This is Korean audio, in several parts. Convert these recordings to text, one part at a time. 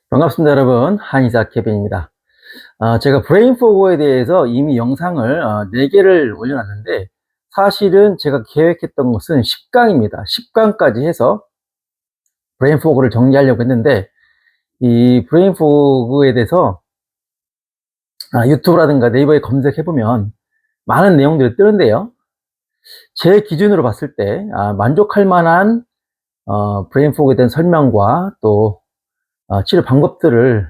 반갑습니다, 여러분. 한의사 케빈입니다. 제가 브레인 포그에 대해서 이미 영상을 4개를 올려놨는데, 사실은 제가 계획했던 것은 10강입니다. 10강까지 해서 브레인 포그를 정리하려고 했는데, 이 브레인 포그에 대해서 유튜브라든가 네이버에 검색해보면 많은 내용들이 뜨는데요. 제 기준으로 봤을 때 만족할 만한 브레인 포그에 대한 설명과 또 치료 방법들을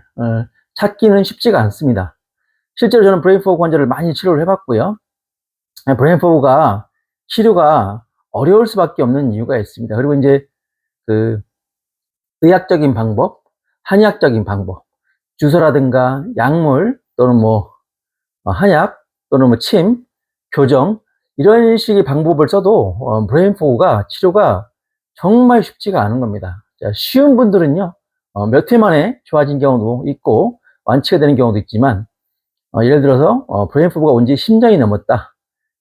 찾기는 쉽지가 않습니다. 실제로 저는 브레인 포그 환자를 많이 치료를 해봤고요. 브레인 포그가 치료가 어려울 수밖에 없는 이유가 있습니다. 그리고 이제 그 의학적인 방법, 한의학적인 방법, 주사라든가 약물 또는 뭐 한약 또는 뭐 침, 교정 이런 식의 방법을 써도 브레인 포그가 치료가 정말 쉽지가 않은 겁니다. 자, 쉬운 분들은요 몇 회 만에 좋아진 경우도 있고 완치가 되는 경우도 있지만 예를 들어서 브레인 포그가 온 지 10년이 넘었다,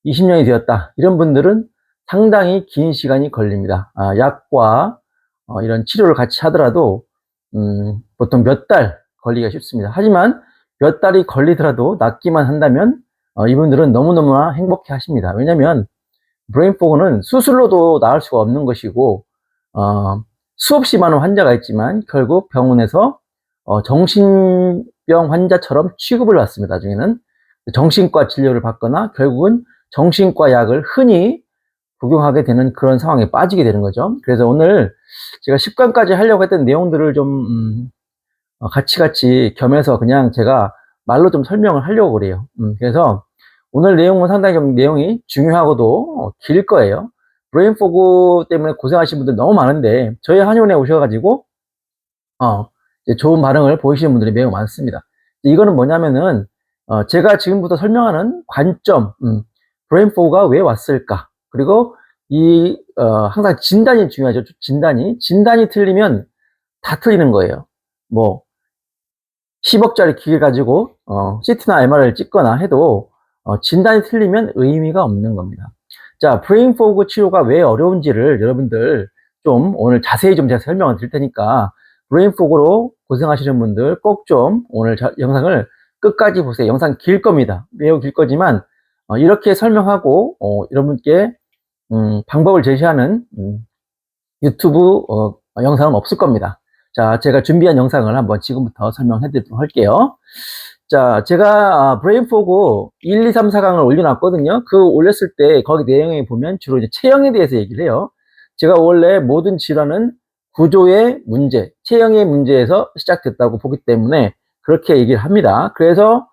20년이 되었다, 이런 분들은 상당히 긴 시간이 걸립니다. 약과 이런 치료를 같이 하더라도 보통 몇 달 걸리기가 쉽습니다. 하지만 몇 달이 걸리더라도 낫기만 한다면 이분들은 너무너무나 행복해 하십니다. 왜냐하면 브레인 포그는 수술로도 나을 수가 없는 것이고 수없이 많은 환자가 있지만 결국 병원에서 정신병 환자처럼 취급을 받습니다. 나중에는 정신과 진료를 받거나 결국은 정신과 약을 흔히服用하게 되는 그런 상황에 빠지게 되는 거죠. 그래서 오늘 제가 10강까지 하려고 했던 내용들을 좀 같이 겸해서 그냥 제가 말로 좀 설명을 하려고 그래요. 그래서 오늘 내용은 상당히 좀 내용이 중요하고도 길 거예요. 브레인 포그 때문에 고생하시는 분들 너무 많은데 저희 한의원에 오셔가지고 이제 좋은 반응을 보이시는 분들이 매우 많습니다. 이거는 뭐냐면은 제가 지금부터 설명하는 관점, 브레인 포그가 왜 왔을까? 그리고 이 항상 진단이 중요하죠. 진단이 틀리면 다 틀리는 거예요. 뭐 10억짜리 기계 가지고 CT나 MRI를 찍거나 해도 진단이 틀리면 의미가 없는 겁니다. 자, 브레인 포그 치료가 왜 어려운지를 여러분들 좀 오늘 자세히 좀 제가 설명을 드릴 테니까 브레인 포그로 고생하시는 분들 꼭 좀 오늘 영상을 끝까지 보세요. 영상 길 겁니다. 매우 길 거지만 이렇게 설명하고 여러분께 방법을 제시하는 유튜브 영상은 없을 겁니다. 자, 제가 준비한 영상을 한번 지금부터 설명해 드리도록 할게요. 자, 제가 브레인 포그 1, 2, 3, 4강을 올려놨거든요. 그 올렸을 때 거기 내용에 보면 주로 이제 체형에 대해서 얘기를 해요. 제가 원래 모든 질환은 구조의 문제, 체형의 문제에서 시작됐다고 보기 때문에 그렇게 얘기를 합니다. 그래서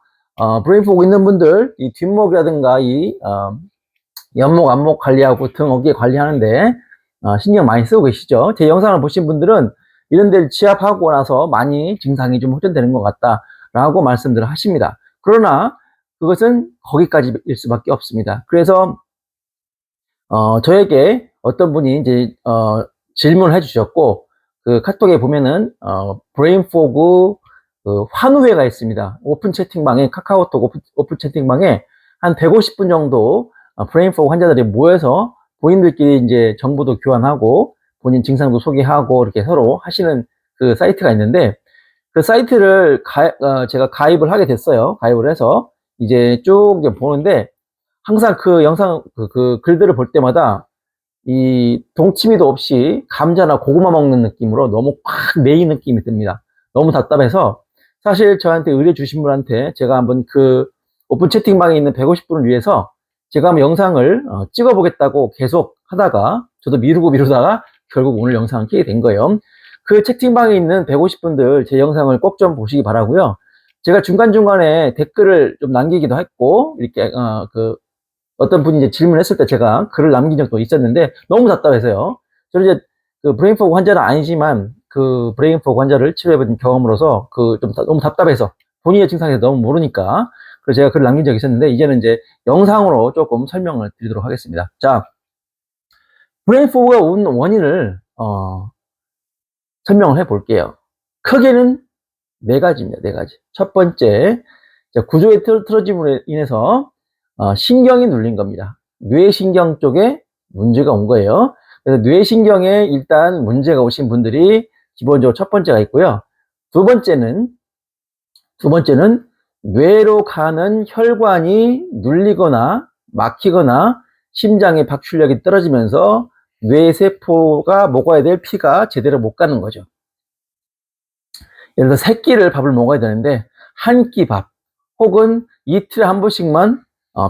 브레인 포그 있는 분들 이 뒷목이라든가 이 연목, 안목 관리하고 등, 어깨 관리하는데 신경 많이 쓰고 계시죠? 제 영상을 보신 분들은 이런 데를 취합하고 나서 많이 증상이 좀 호전되는 것 같다라고 말씀들을 하십니다. 그러나 그것은 거기까지일 수밖에 없습니다. 그래서 저에게 어떤 분이 이제 질문을 해주셨고 그 카톡에 보면은 브레인 포그 그 환우회가 있습니다. 오픈 채팅방에 카카오톡 오픈 채팅방에 한 150분 정도 브레인 포그 환자들이 모여서 본인들끼리 이제 정보도 교환하고 본인 증상도 소개하고 이렇게 서로 하시는 그 사이트가 있는데 그 사이트를 제가 가입을 하게 됐어요. 가입을 해서 이제 쭉 이제 보는데 항상 그 영상 그 글들을 볼 때마다 이 동치미도 없이 감자나 고구마 먹는 느낌으로 너무 꽉 매인 느낌이 듭니다. 너무 답답해서 사실 저한테 의뢰 주신 분한테 제가 한번 그 오픈 채팅방에 있는 150분을 위해서 제가 한번 영상을 찍어 보겠다고 계속 하다가 저도 미루다가 결국 오늘 영상을 켜게 된 거예요. 그 채팅방에 있는 150분들 제 영상을 꼭 좀 보시기 바라고요. 제가 중간중간에 댓글을 좀 남기기도 했고 이렇게 어떤 분이 이제 질문했을 때 제가 글을 남긴 적도 있었는데 너무 답답해서요. 저는 이제 그 브레인 포그 환자는 아니지만 그 브레인 포그 환자를 치료해본 경험으로서 좀 너무 답답해서 본인의 증상에 대해서 너무 모르니까 그래서 제가 글을 남긴 적이 있었는데 이제는 이제 영상으로 조금 설명을 드리도록 하겠습니다. 자, 브레인 포그가 온 원인을 설명을 해 볼게요. 크게는 네 가지입니다. 네 가지. 첫 번째, 구조의 틀어짐으로 인해서 신경이 눌린 겁니다. 뇌신경 쪽에 문제가 온 거예요. 그래서 뇌신경에 일단 문제가 오신 분들이 기본적으로 첫 번째가 있고요. 두 번째는 뇌로 가는 혈관이 눌리거나 막히거나 심장의 박출력이 떨어지면서 뇌세포가 먹어야 될 피가 제대로 못 가는 거죠. 예를 들어 세 끼를 밥을 먹어야 되는데 한 끼 밥 혹은 이틀에 한 번씩만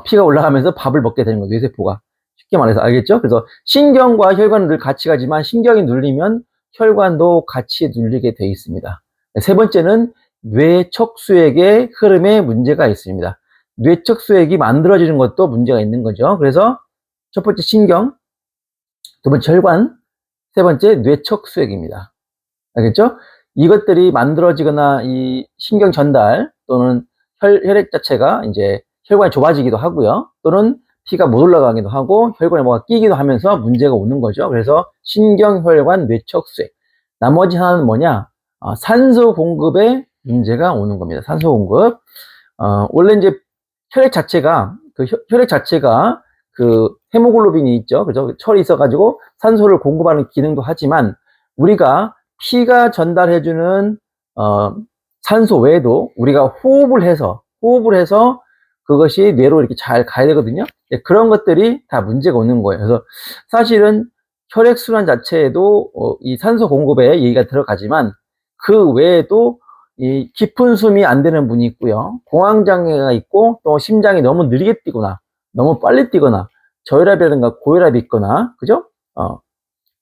피가 올라가면서 밥을 먹게 되는 거예요. 뇌세포가. 쉽게 말해서 알겠죠? 그래서 신경과 혈관은 늘 같이 가지만 신경이 눌리면 혈관도 같이 눌리게 되어 있습니다. 세 번째는 뇌척수액의 흐름에 문제가 있습니다. 뇌척수액이 만들어지는 것도 문제가 있는 거죠. 그래서 첫 번째 신경, 두 번째 혈관, 세 번째 뇌척수액입니다. 알겠죠? 이것들이 만들어지거나 이 신경 전달 또는 혈액 자체가 이제 혈관이 좁아지기도 하고요. 또는 피가 못 올라가기도 하고 혈관에 뭐가 끼기도 하면서 문제가 오는 거죠. 그래서 신경, 혈관, 뇌척수액. 나머지 하나는 뭐냐? 산소 공급에 문제가 오는 겁니다. 산소 공급. 원래 이제 혈액 자체가 그 헤모글로빈이 있죠. 그죠? 철이 있어가지고 산소를 공급하는 기능도 하지만 우리가 피가 전달해주는 산소 외에도 우리가 호흡을 해서 그것이 뇌로 이렇게 잘 가야 되거든요. 그런 것들이 다 문제가 오는 거예요. 그래서 사실은 혈액순환 자체에도 이 산소 공급에 얘기가 들어가지만 그 외에도 이 깊은 숨이 안 되는 분이 있고요. 공황장애가 있고 또 심장이 너무 느리게 뛰거나 너무 빨리 뛰거나 저혈압이라든가 고혈압이 있거나 그죠?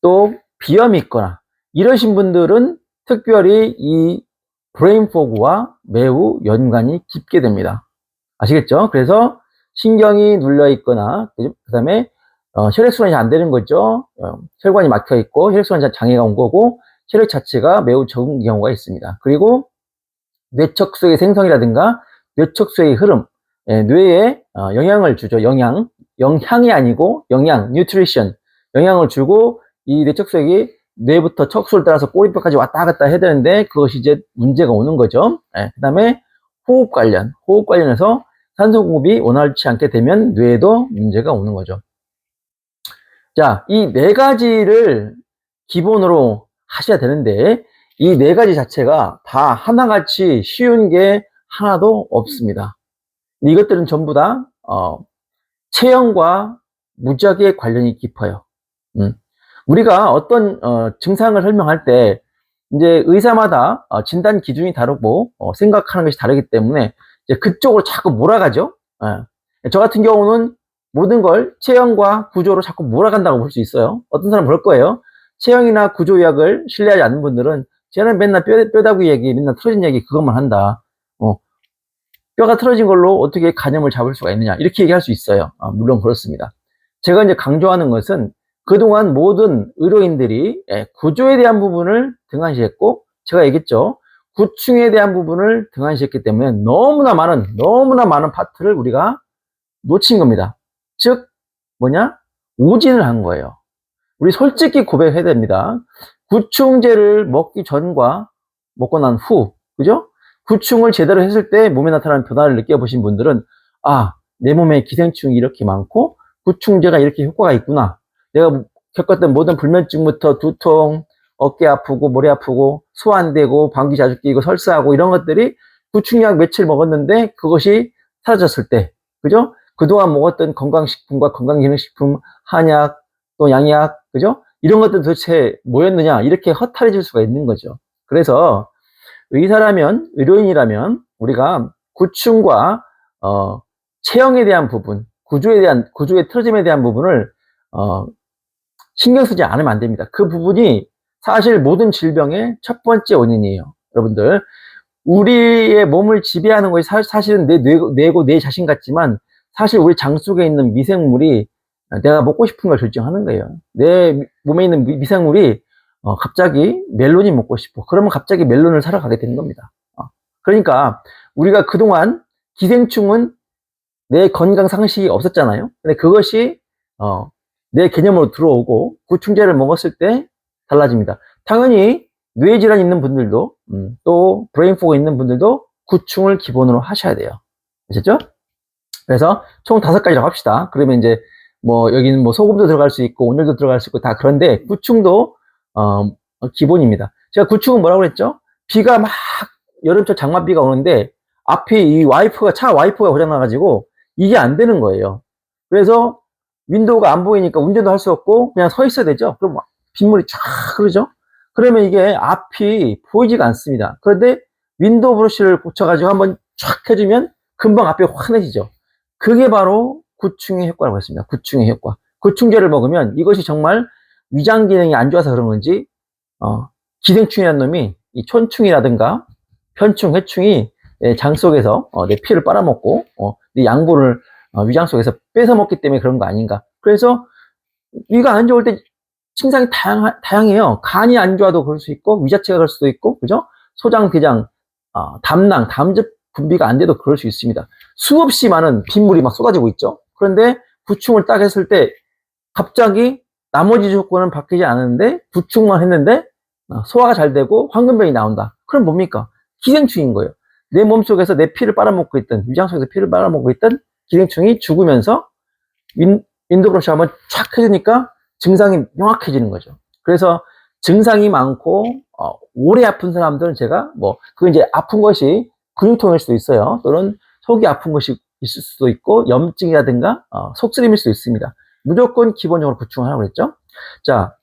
또 비염이 있거나 이러신 분들은 특별히 이 브레인 포그와 매우 연관이 깊게 됩니다. 아시겠죠? 그래서 신경이 눌려 있거나 그 다음에 혈액순환이 안 되는 거죠. 혈관이 막혀 있고 혈액순환 장애가 온 거고 혈액 자체가 매우 적은 경우가 있습니다. 그리고 뇌척수의 생성이라든가 뇌척수의 흐름, 뇌에 영향을 주죠. 영향이 아니고 영양, 뉴트리션, 영향을 주고 이 뇌척수액이 뇌부터 척수를 따라서 꼬리뼈까지 왔다 갔다 해야 되는데 그것이 이제 문제가 오는 거죠. 그 다음에 호흡 관련해서 산소 공급이 원활치 않게 되면 뇌에도 문제가 오는 거죠. 자, 이 네 가지를 기본으로 하셔야 되는데 이 네 가지 자체가 다 하나같이 쉬운 게 하나도 없습니다. 이것들은 전부 다 체형과 무지하게 관련이 깊어요. 우리가 어떤 증상을 설명할 때 이제 의사마다 진단 기준이 다르고 생각하는 것이 다르기 때문에 이제 그쪽으로 자꾸 몰아가죠. 저 같은 경우는 모든 걸 체형과 구조로 자꾸 몰아간다고 볼 수 있어요. 어떤 사람은 그럴 거예요. 체형이나 구조의학을 신뢰하지 않는 분들은 쟤는 맨날 뼈다귀 얘기, 맨날 틀어진 얘기 그것만 한다. 뼈가 틀어진 걸로 어떻게 간염을 잡을 수가 있느냐 이렇게 얘기할 수 있어요. 물론 그렇습니다. 제가 이제 강조하는 것은 그동안 모든 의료인들이 구조에 대한 부분을 등한시했고 제가 얘기했죠. 구충에 대한 부분을 등한시했기 때문에 너무나 많은 파트를 우리가 놓친 겁니다. 즉 뭐냐? 오진을 한 거예요. 우리 솔직히 고백해야 됩니다. 구충제를 먹기 전과 먹고 난 후, 그죠? 구충을 제대로 했을 때 몸에 나타나는 변화를 느껴보신 분들은 내 몸에 기생충이 이렇게 많고 구충제가 이렇게 효과가 있구나. 내가 겪었던 모든 불면증부터 두통, 어깨 아프고 머리 아프고 소화 안 되고 방귀 자주 끼고 설사하고 이런 것들이 구충약 며칠 먹었는데 그것이 사라졌을 때, 그죠? 그동안 먹었던 건강식품과 건강기능식품, 한약, 또 양약, 그죠? 이런 것들 도대체 뭐였느냐 이렇게 허탈해질 수가 있는 거죠. 그래서 의사라면, 의료인이라면 우리가 구충과 체형에 대한 부분, 구조의 틀어짐에 대한 부분을 신경 쓰지 않으면 안 됩니다. 그 부분이 사실 모든 질병의 첫 번째 원인이에요. 여러분들, 우리의 몸을 지배하는 것이 사실은 뇌고 내 자신 같지만 사실 우리 장 속에 있는 미생물이 내가 먹고 싶은 걸 결정하는 거예요. 내 몸에 있는 미생물이 갑자기 멜론이 먹고 싶어. 그러면 갑자기 멜론을 사러 가게 되는 겁니다. 그러니까 우리가 그동안 기생충은 내 건강 상식이 없었잖아요. 근데 그것이 내 개념으로 들어오고 구충제를 먹었을 때 달라집니다. 당연히 뇌질환 있는 분들도 또 브레인 포그 있는 분들도 구충을 기본으로 하셔야 돼요. 아셨죠? 그래서 총 5가지라고 합시다. 그러면 이제 뭐 여기는 뭐 소금도 들어갈 수 있고 온열도 들어갈 수 있고 다 그런데 구충도 기본입니다. 제가 구충은 뭐라고 그랬죠? 비가 막 여름철 장맛비가 오는데 앞에 이 차 와이퍼가 고장나가지고 이게 안 되는 거예요. 그래서 윈도우가 안 보이니까 운전도 할 수 없고 그냥 서 있어야 되죠. 그럼 빗물이 쫙 흐르죠. 그러면 이게 앞이 보이지가 않습니다. 그런데 윈도우 브러쉬를 고쳐가지고 한번 쫙 해주면 금방 앞이 환해지죠. 그게 바로 구충의 효과라고 했습니다. 구충의 효과. 구충제를 먹으면 이것이 정말 위장 기능이 안 좋아서 그런 건지 기생충이라는 놈이 이 촌충이라든가 편충, 해충이 장 속에서 내 피를 빨아먹고 내 양분을 위장 속에서 뺏어 먹기 때문에 그런 거 아닌가. 그래서 위가 안 좋을 때 증상이 다양해요. 간이 안 좋아도 그럴 수 있고 위자체가 그럴 수도 있고, 그죠? 소장, 대장, 담낭, 담즙 분비가 안 돼도 그럴 수 있습니다. 수없이 많은 빗물이 막 쏟아지고 있죠. 그런데 구충을 딱 했을 때 갑자기 나머지 조건은 바뀌지 않았는데 구충만 했는데 소화가 잘 되고 황금변이 나온다. 그럼 뭡니까? 기생충인 거예요. 내 몸속에서 내 피를 빨아먹고 있던, 위장 속에서 피를 빨아먹고 있던 기생충이 죽으면서 윈도브러쉬 한번 촥 해주니까 증상이 명확해지는 거죠. 그래서 증상이 많고 오래 아픈 사람들은 제가 그건 이제 아픈 것이 근육통일 수도 있어요. 또는 속이 아픈 것이 있을 수도 있고 염증이라든가 속쓰림일 수도 있습니다. 무조건 기본적으로 구충을 하라고 그랬죠. 자,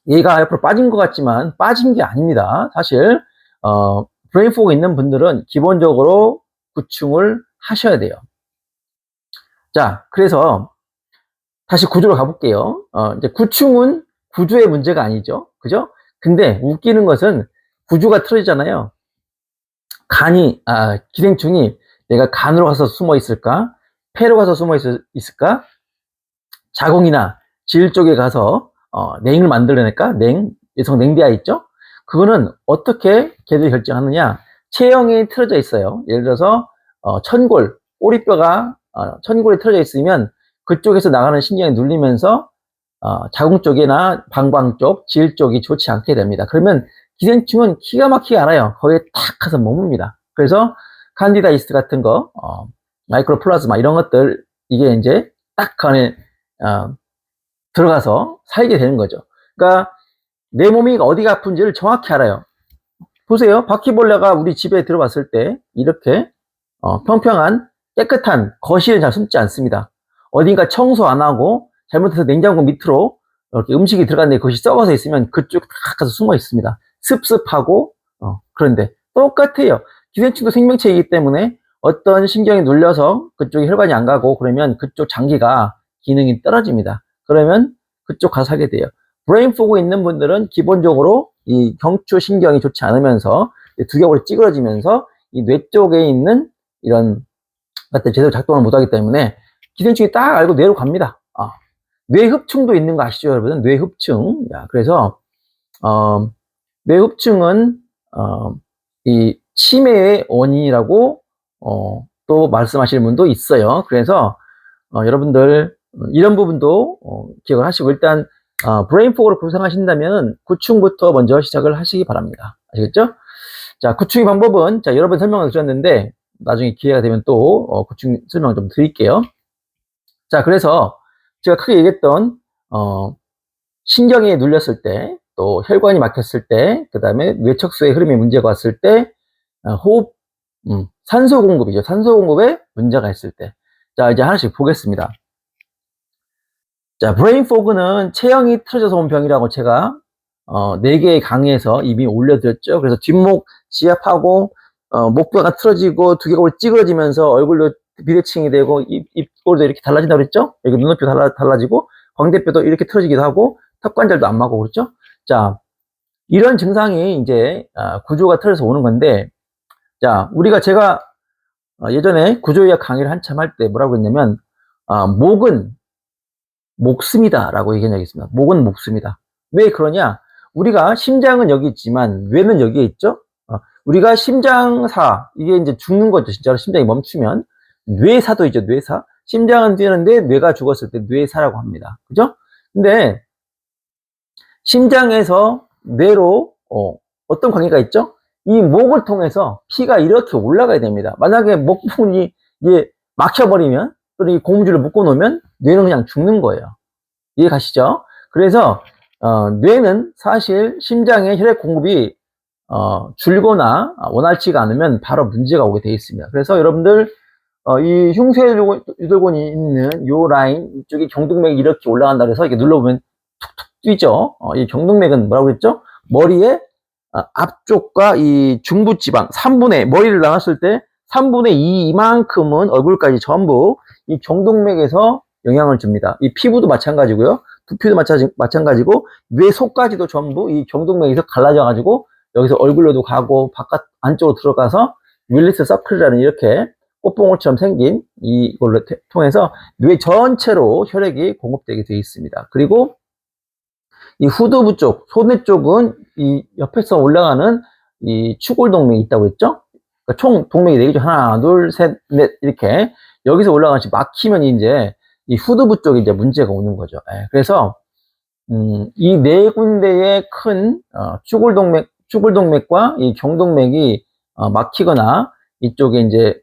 얘가 옆으로 빠진 것 같지만 빠진 게 아닙니다. 사실 브레인 포그 있는 분들은 기본적으로 구충을 하셔야 돼요. 자, 그래서 다시 구조로 가볼게요. 이제 구충은 구조의 문제가 아니죠. 그죠? 근데 웃기는 것은 구조가 틀어지잖아요. 기생충이 내가 간으로 가서 숨어 있을까? 폐로 가서 숨어 있을까? 자궁이나 질 쪽에 가서 냉을 만들어낼까? 여성 냉대야 있죠? 그거는 어떻게 걔들이 결정하느냐? 체형이 틀어져 있어요. 예를 들어서 천골, 꼬리뼈가 천골이 틀어져 있으면 그쪽에서 나가는 신경이 눌리면서 자궁 쪽이나 방광 쪽, 질 쪽이 좋지 않게 됩니다. 그러면 기생충은 기가 막히게 알아요. 거기에 탁 가서 머뭅니다. 그래서 칸디다 이스트 같은 거, 마이크로플라즈마 이런 것들, 이게 이제 딱 그 안에 들어가서 살게 되는 거죠. 그러니까 내 몸이 어디가 아픈지를 정확히 알아요. 보세요. 바퀴벌레가 우리 집에 들어왔을 때 이렇게 평평한 깨끗한 거실에 잘 숨지 않습니다. 어딘가 청소 안 하고 잘못해서 냉장고 밑으로 이렇게 음식이 들어갔는데 그것이 썩어서 있으면 그쪽 딱 가서 숨어 있습니다. 습습하고 그런데 똑같아요. 기생충도 생명체이기 때문에 어떤 신경이 눌려서 그쪽에 혈관이 안 가고 그러면 그쪽 장기가 기능이 떨어집니다. 그러면 그쪽 가서 하게 돼요. 브레인 포그 있는 분들은 기본적으로 이 경추 신경이 좋지 않으면서 두개골이 찌그러지면서 이 뇌 쪽에 있는 이런 것들 제대로 작동을 못하기 때문에 기생충이 딱 알고 뇌로 갑니다. 뇌흡충도 있는 거 아시죠, 여러분? 뇌흡충. 그래서 뇌흡충은 이 치매의 원인이라고 또 말씀하시는 분도 있어요. 그래서 여러분들 이런 부분도 기억을 하시고 일단 브레인 포그로 구성하신다면 구충부터 먼저 시작을 하시기 바랍니다. 아시겠죠? 자, 구충의 방법은 여러 번 설명을 드렸는데 나중에 기회가 되면 또 구충 설명 좀 드릴게요. 자, 그래서 제가 크게 얘기했던 신경이 눌렸을 때, 또 혈관이 막혔을 때, 그 다음에 뇌척수의 흐름에 문제가 왔을 때, 호흡, 산소 공급이죠. 산소 공급에 문제가 있을 때. 자, 이제 하나씩 보겠습니다. 자, 브레인 포그는 체형이 틀어져서 온 병이라고 제가 4개의 강의에서 이미 올려드렸죠. 그래서 뒷목 지압하고 목뼈가 틀어지고 두개골이 찌그러지면서 얼굴도 비대칭이 되고 입골도 이렇게 달라진다고 그랬죠. 여기 눈높이 달라지고 광대뼈도 이렇게 틀어지기도 하고 턱관절도 안 맞고 그렇죠. 자, 이런 증상이 이제 구조가 틀어져서 오는 건데, 자, 제가 예전에 구조의학 강의를 한참 할 때 뭐라고 했냐면 목은 목숨이다 라고 얘기한 적이 있습니다. 목은 목숨이다. 왜 그러냐? 우리가 심장은 여기 있지만 뇌는 여기에 있죠. 우리가 심장사, 이게 이제 죽는 거죠. 진짜로 심장이 멈추면. 뇌사도 있죠. 뇌사. 심장은 뛰는데 뇌가 죽었을 때 뇌사라고 합니다. 그죠? 근데 심장에서 뇌로 어떤 관계가 있죠? 이 목을 통해서 피가 이렇게 올라가야 됩니다. 만약에 목 부분이 이게 막혀버리면, 또는 이 고무줄을 묶어 놓으면 뇌는 그냥 죽는 거예요. 이해 가시죠? 그래서 뇌는 사실 심장의 혈액 공급이 줄거나 원활치가 않으면 바로 문제가 오게 되어 있습니다. 그래서 여러분들 이 흉쇄유돌근이 있는 요 라인 이쪽에 경동맥이 이렇게 올라간다 그래서 이렇게 눌러보면 툭툭 뛰죠. 이 경동맥은 뭐라고 했죠? 머리의 앞쪽과 이 중부지방 3분의 머리를 나눴을 때 3분의 2 이만큼은 얼굴까지 전부 이 경동맥에서 영향을 줍니다. 이 피부도 마찬가지고요. 두피도 마찬가지고 뇌 속까지도 전부 이 경동맥에서 갈라져 가지고 여기서 얼굴로도 가고 바깥 안쪽으로 들어가서 윌리스 서클이라는 이렇게 꽃봉오리처럼 생긴 이걸로 통해서 뇌 전체로 혈액이 공급되게 되어 있습니다. 그리고 이 후두부 쪽, 소뇌 쪽은 이 옆에서 올라가는 이 추골동맥이 있다고 했죠? 그러니까 총 동맥이 4개죠. 하나, 둘, 셋, 넷, 이렇게. 여기서 올라가서 막히면 이제 이 후두부 쪽에 이제 문제가 오는 거죠. 그래서, 이 4군데의 큰, 추골동맥과 이 경동맥이, 막히거나 이쪽에 이제,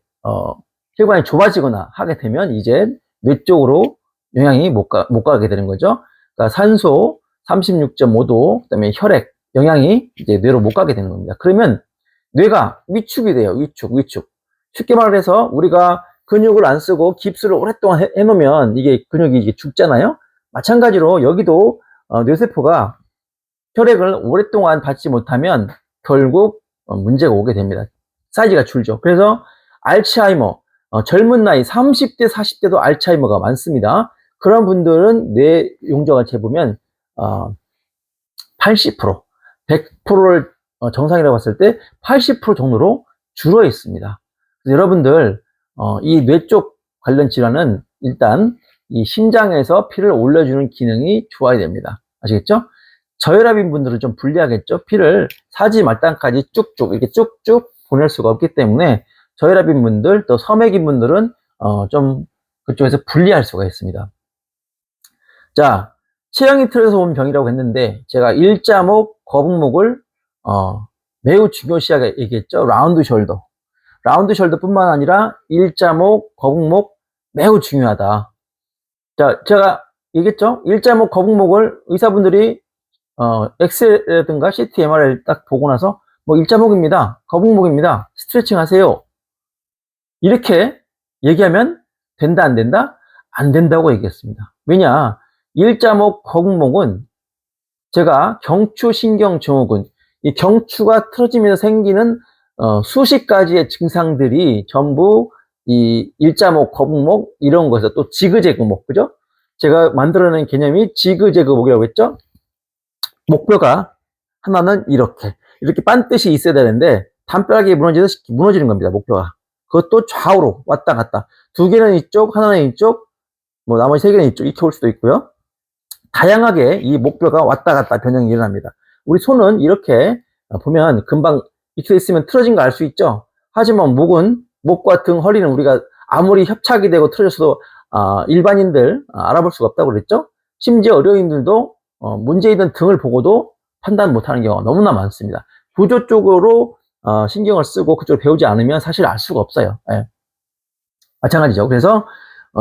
혈관이 좁아지거나 하게 되면 이제 뇌 쪽으로 영향이 못 가게 되는 거죠. 그러니까 산소 36.5도, 그 다음에 혈액, 영향이 이제 뇌로 못 가게 되는 겁니다. 그러면 뇌가 위축이 돼요. 위축. 쉽게 말해서 우리가 근육을 안 쓰고 깁스를 오랫동안 해놓으면 이게 근육이 이게 죽잖아요. 마찬가지로 여기도 뇌세포가 혈액을 오랫동안 받지 못하면 결국 문제가 오게 됩니다. 사이즈가 줄죠. 그래서 알츠하이머, 젊은 나이 30대, 40대도 알츠하이머가 많습니다. 그런 분들은 뇌 용적을 재보면 80%, 100%를 정상이라고 봤을 때 80% 정도로 줄어 있습니다. 그래서 여러분들 이 뇌 쪽 관련 질환은 일단 이 심장에서 피를 올려주는 기능이 좋아야 됩니다. 아시겠죠? 저혈압인 분들은 좀 불리하겠죠? 피를 사지 말단까지 쭉쭉 이렇게 쭉쭉 보낼 수가 없기 때문에 저혈압인 분들 또 섬액인 분들은 좀 그쪽에서 불리할 수가 있습니다. 자, 체형이 틀어서 온 병이라고 했는데 제가 일자목, 거북목을 매우 중요시하게 얘기했죠. 라운드 숄더. 라운드 숄더뿐만 아니라 일자목, 거북목 매우 중요하다. 자, 제가 얘기했죠. 일자목, 거북목을 의사분들이 엑스레이라든가 CT, MRI를 딱 보고 나서 뭐 일자목입니다. 거북목입니다. 스트레칭 하세요. 이렇게 얘기하면 된다, 안 된다? 안 된다고 얘기했습니다. 왜냐? 일자목, 거북목은 제가 경추신경증후군, 이 경추가 틀어지면서 생기는 수십 가지의 증상들이 전부 이 일자목, 거북목 이런 거에서 또 지그재그목, 그죠? 제가 만들어낸 개념이 지그재그목이라고 했죠? 목뼈가 하나는 이렇게 반듯이 있어야 되는데 담벼락이 무너지는 겁니다. 목뼈가. 그것도 좌우로 왔다 갔다. 2개는 이쪽, 하나는 이쪽, 뭐 나머지 3개는 이쪽 이렇게 올 수도 있고요. 다양하게 이 목뼈가 왔다 갔다 변형이 일어납니다. 우리 손은 이렇게 보면 금방 익혀 있으면 틀어진 거 알 수 있죠. 하지만 목과 등, 허리는 우리가 아무리 협착이 되고 틀어졌어도 일반인들 알아볼 수가 없다고 그랬죠. 심지어 의료인들도 문제 있는 등을 보고도 판단 못하는 경우가 너무나 많습니다. 구조 쪽으로 신경을 쓰고 그쪽을 배우지 않으면 사실 알 수가 없어요. 마찬가지죠. 그래서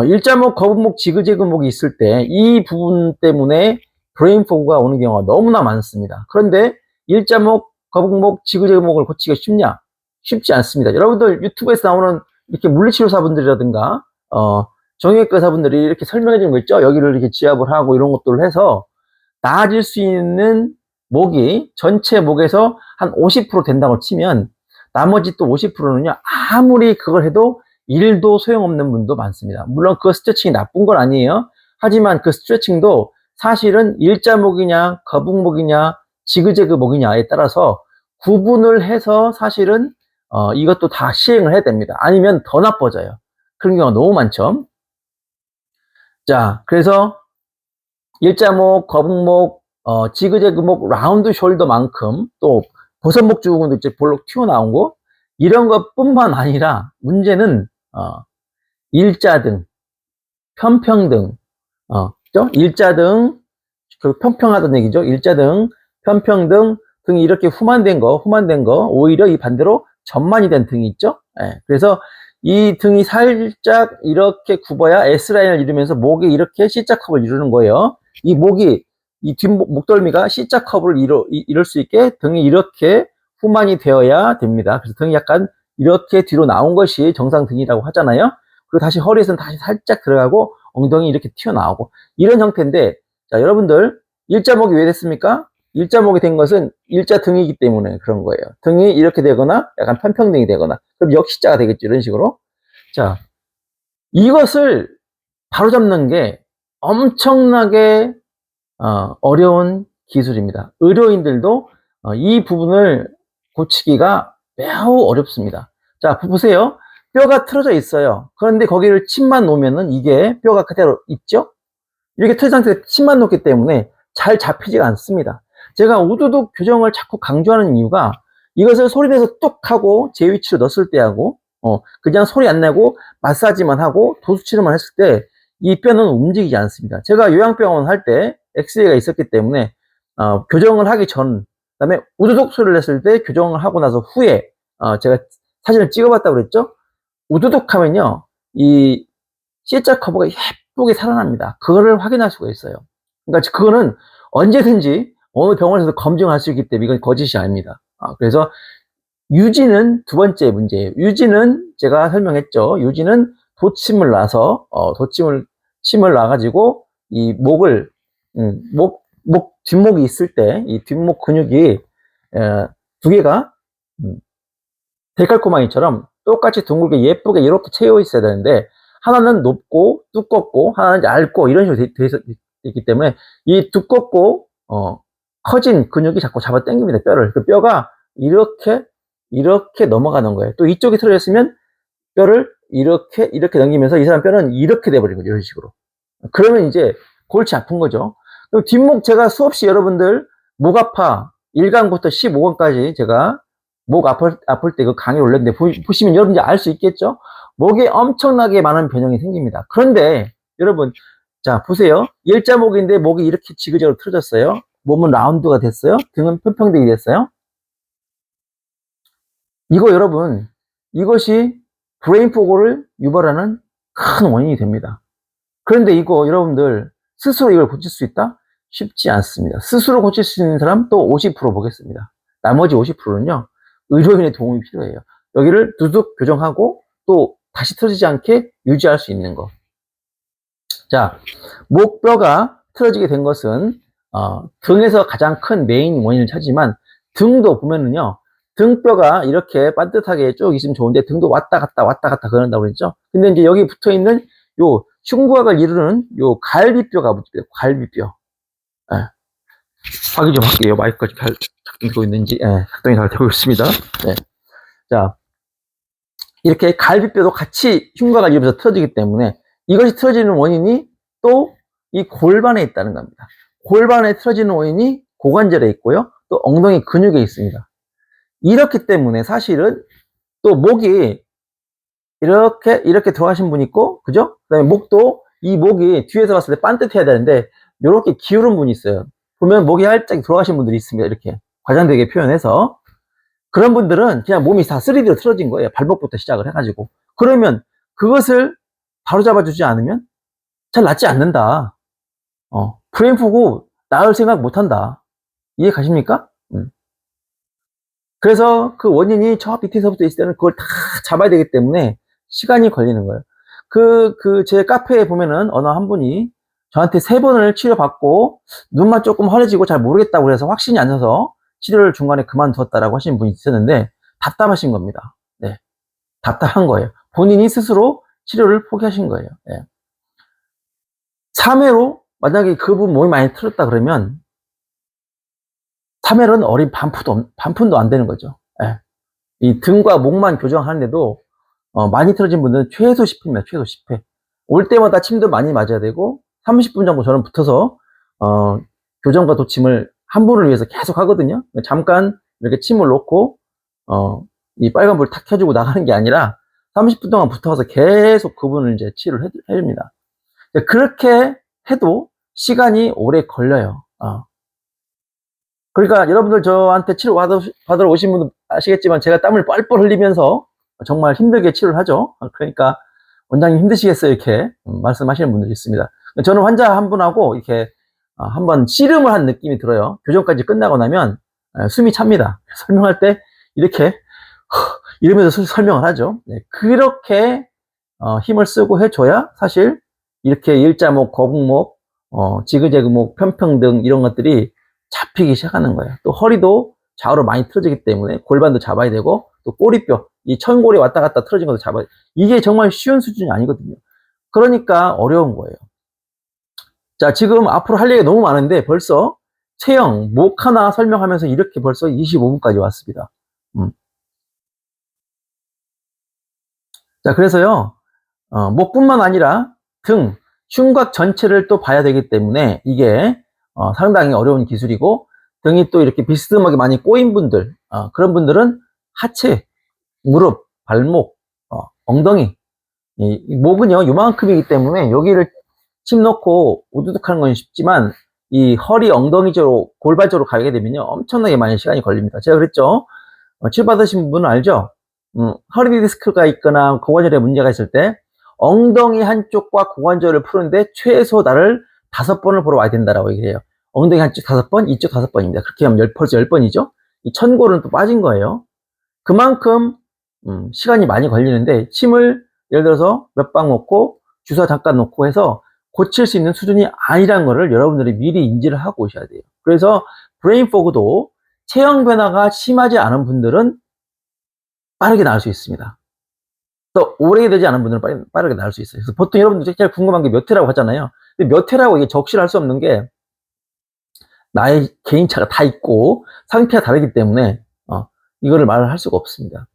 일자목, 거북목, 지그재그목이 있을 때 이 부분 때문에 브레인 포그가 오는 경우가 너무나 많습니다. 그런데 일자목, 거북목, 지그재그목을 고치기가 쉽냐? 쉽지 않습니다. 여러분들 유튜브에서 나오는 이렇게 물리치료사분들이라든가 정형외과 의사분들이 이렇게 설명해 주는 거 있죠? 여기를 이렇게 지압을 하고 이런 것들을 해서 나아질 수 있는 목이 전체 목에서 한 50% 된다고 치면 나머지 또 50%는요 아무리 그걸 해도 1도 소용없는 분도 많습니다. 물론 그 스트레칭이 나쁜 건 아니에요. 하지만 그 스트레칭도 사실은 일자목이냐 거북목이냐 지그재그목이냐에 따라서 구분을 해서 사실은 이것도 다 시행을 해야 됩니다. 아니면 더 나빠져요. 그런 경우가 너무 많죠. 자, 그래서 일자목, 거북목, 지그재그목, 라운드 숄더만큼 또 보선목 증후군도 이제 볼록 튀어나온 거 이런 것뿐만 아니라 문제는 일자등, 편평등, 그죠? 일자등, 그 평평하다는 얘기죠. 일자등, 편평등, 등이 이렇게 후만된 거, 오히려 이 반대로 전만이 된 등이 있죠. 그래서 이 등이 살짝 이렇게 굽어야 S라인을 이루면서 목이 이렇게 C자컵을 이루는 거예요. 이 목이, 이 뒷목, 목덜미가 C자컵을 이룰 수 있게 등이 이렇게 후만이 되어야 됩니다. 그래서 등이 약간 이렇게 뒤로 나온 것이 정상 등이라고 하잖아요. 그리고 다시 허리에서는 다시 살짝 들어가고 엉덩이 이렇게 튀어나오고 이런 형태인데, 자, 여러분들 일자목이 왜 됐습니까? 일자목이 된 것은 일자 등이기 때문에 그런 거예요. 등이 이렇게 되거나 약간 편평등이 되거나 그럼 역시자가 되겠죠. 이런 식으로. 자, 이것을 바로잡는 게 엄청나게 어려운 기술입니다. 의료인들도 이 부분을 고치기가 매우 어렵습니다. 자, 보세요. 뼈가 틀어져 있어요. 그런데 거기를 침만 놓으면은 이게 뼈가 그대로 있죠? 이렇게 틀어진 상태에 침만 놓기 때문에 잘 잡히지가 않습니다. 제가 우두둑 교정을 자꾸 강조하는 이유가 이것을 소리내서 뚝 하고 제 위치로 넣었을 때 하고 그냥 소리 안 내고 마사지만 하고 도수치료만 했을 때 이 뼈는 움직이지 않습니다. 제가 요양병원 할 때 엑스레이가 있었기 때문에 교정을 하기 전, 그다음에 우두둑 소리를 냈을 때 교정을 하고 나서 후에 제가 사진을 찍어봤다고 그랬죠. 우두둑 하면요 이 C자 커브가 예쁘게 살아납니다. 그거를 확인할 수가 있어요. 그러니까 그거는 언제든지 어느 병원에서 검증할 수 있기 때문에 이건 거짓이 아닙니다. 그래서 유지는 두 번째 문제예요. 유지는 제가 설명했죠. 유지는 도침을 놔서 침을 놔가지고 이 목을 목 뒷목이 있을 때 이 뒷목 근육이 두 개가 데칼코마니처럼 똑같이 둥글게 예쁘게 이렇게 채워 있어야 되는데 하나는 높고 두껍고 하나는 얇고 이런 식으로 돼 있기 때문에 이 두껍고 커진 근육이 자꾸 잡아 당깁니다. 뼈를. 그 뼈가 이렇게 넘어가는 거예요. 또 이쪽이 틀어졌으면 뼈를 이렇게 넘기면서 이 사람 뼈는 이렇게 돼버린 거죠. 이런 식으로. 그러면 이제 골치 아픈 거죠. 그럼 뒷목 제가 수없이 여러분들 목 아파 1강부터 15강까지 제가 목 아플 때 그 강의 올렸는데 보시면 여러분이 알 수 있겠죠? 목에 엄청나게 많은 변형이 생깁니다. 그런데 여러분 자 보세요. 일자목인데 목이 이렇게 지그재그로 틀어졌어요. 몸은 라운드가 됐어요. 등은 평평등이 됐어요. 이거 여러분 이것이 브레인포고를 유발하는 큰 원인이 됩니다. 그런데 이거 여러분들 스스로 이걸 고칠 수 있다? 쉽지 않습니다. 스스로 고칠 수 있는 사람 또 50% 보겠습니다. 나머지 50%는요 의료인의 도움이 필요해요. 여기를 두둑 교정하고 또 다시 틀어지지 않게 유지할 수 있는 거. 자, 목뼈가 틀어지게 된 것은 등에서 가장 큰 메인 원인을 찾지만 등도 보면은요 등뼈가 이렇게 반듯하게 쭉 있으면 좋은데 등도 왔다 갔다 그런다고 그랬죠. 근데 이제 여기 붙어 있는 요 흉부각을 이루는 요 갈비뼈가 붙어요. 갈비뼈. 예. 확인 좀 할게요. 마이크가 잘 작동되고 있는지. 예, 작동이 잘 되고 있습니다. 네. 자, 이렇게 갈비뼈도 같이 흉곽을 이루면서 틀어지기 때문에 이것이 틀어지는 원인이 또 이 골반에 있다는 겁니다. 골반에 틀어지는 원인이 고관절에 있고요. 또 엉덩이 근육에 있습니다. 이렇기 때문에 사실은 또 목이 이렇게 들어가신 분이 있고, 그죠? 그 다음에 목도 이 목이 뒤에서 봤을 때 반듯해야 되는데 이렇게 기울은 분이 있어요. 보면 목이 살짝 들어가신 분들이 있습니다. 이렇게 과장되게 표현해서. 그런 분들은 그냥 몸이 다 3D로 틀어진 거예요. 발목부터 시작을 해가지고. 그러면 그것을 바로잡아주지 않으면 잘 낫지 않는다. 브레인포고 나을 생각 못한다. 이해 가십니까? 그래서 그 원인이 저 밑에서부터 있을 때는 그걸 다 잡아야 되기 때문에 시간이 걸리는 거예요. 제 카페에 보면은 어느 한 분이 저한테 3번을 치료받고 눈만 조금 환해지고 잘 모르겠다고 그래서 확신이 안 서서 치료를 중간에 그만두었다라고 하시는 분이 있었는데 답답하신 겁니다. 네. 답답한 거예요. 본인이 스스로 치료를 포기하신 거예요. 네. 3회로 만약에 그분 몸이 많이 틀었다 그러면 3회로는 어린 반푼도 안 되는 거죠. 네. 이 등과 목만 교정하는데도 많이 틀어진 분들은 최소 10회입니다. 최소 10회. 올 때마다 침도 많이 맞아야 되고 30분 정도 저는 붙어서 교정과 도침을 한 분을 위해서 계속 하거든요. 잠깐 이렇게 침을 놓고 이 빨간불 탁 켜주고 나가는 게 아니라 30분 동안 붙어서 계속 그분을 이제 치료를 해줍니다. 그렇게 해도 시간이 오래 걸려요. 그러니까 여러분들 저한테 치료 받으러 오신 분들 아시겠지만 제가 땀을 뻘뻘 흘리면서 정말 힘들게 치료를 하죠. 그러니까 원장님 힘드시겠어요? 이렇게 말씀하시는 분들이 있습니다. 저는 환자 한 분하고 이렇게 한번 씨름을 한 느낌이 들어요. 교정까지 끝나고 나면 숨이 찹니다. 설명할 때 이렇게 이러면서 설명을 하죠. 네, 그렇게 힘을 쓰고 해줘야 사실 이렇게 일자목, 거북목, 지그재그목, 편평등 이런 것들이 잡히기 시작하는 거예요. 또 허리도 좌우로 많이 틀어지기 때문에 골반도 잡아야 되고 또 꼬리뼈, 이 천골이 왔다 갔다 틀어진 것도 잡아야 돼. 이게 정말 쉬운 수준이 아니거든요. 그러니까 어려운 거예요. 자, 지금 앞으로 할 얘기가 너무 많은데 벌써 체형, 목 하나 설명하면서 이렇게 벌써 25분까지 왔습니다. 자, 그래서요, 목뿐만 아니라 등, 흉곽 전체를 또 봐야 되기 때문에 이게 상당히 어려운 기술이고, 등이 또 이렇게 비스듬하게 많이 꼬인 분들, 그런 분들은 하체, 무릎, 발목, 엉덩이, 이 목은요 요만큼이기 때문에 여기를 침 넣고 우두둑 하는 건 쉽지만 이 허리, 엉덩이 쪽으로 골반 쪽으로 가게 되면요 엄청나게 많이 시간이 걸립니다. 제가 그랬죠. 치료받으신 분은 알죠? 허리 디스크가 있거나 고관절에 문제가 있을 때 엉덩이 한쪽과 고관절을 푸는데 최소 나를 5번을 보러 와야 된다라고 얘기해요. 엉덩이 한쪽 5번, 이쪽 5번입니다. 그렇게 하면 벌써 10번이죠. 이 천골은 또 빠진 거예요. 그만큼 시간이 많이 걸리는데 침을 예를 들어서 몇 방 놓고 주사 잠깐 놓고 해서 고칠 수 있는 수준이 아니라는 것을 여러분들이 미리 인지를 하고 오셔야 돼요. 그래서 브레인 포그도 체형 변화가 심하지 않은 분들은 빠르게 나을 수 있습니다. 또 오래되지 않은 분들은 빠르게 나을 수 있어요. 그래서 보통 여러분들 제일 궁금한 게 몇 회라고 하잖아요. 근데 몇 회라고 이게 적시를 할 수 없는 게 나의 개인차가 다 있고 상태가 다르기 때문에 이거를 말을 할 수가 없습니다.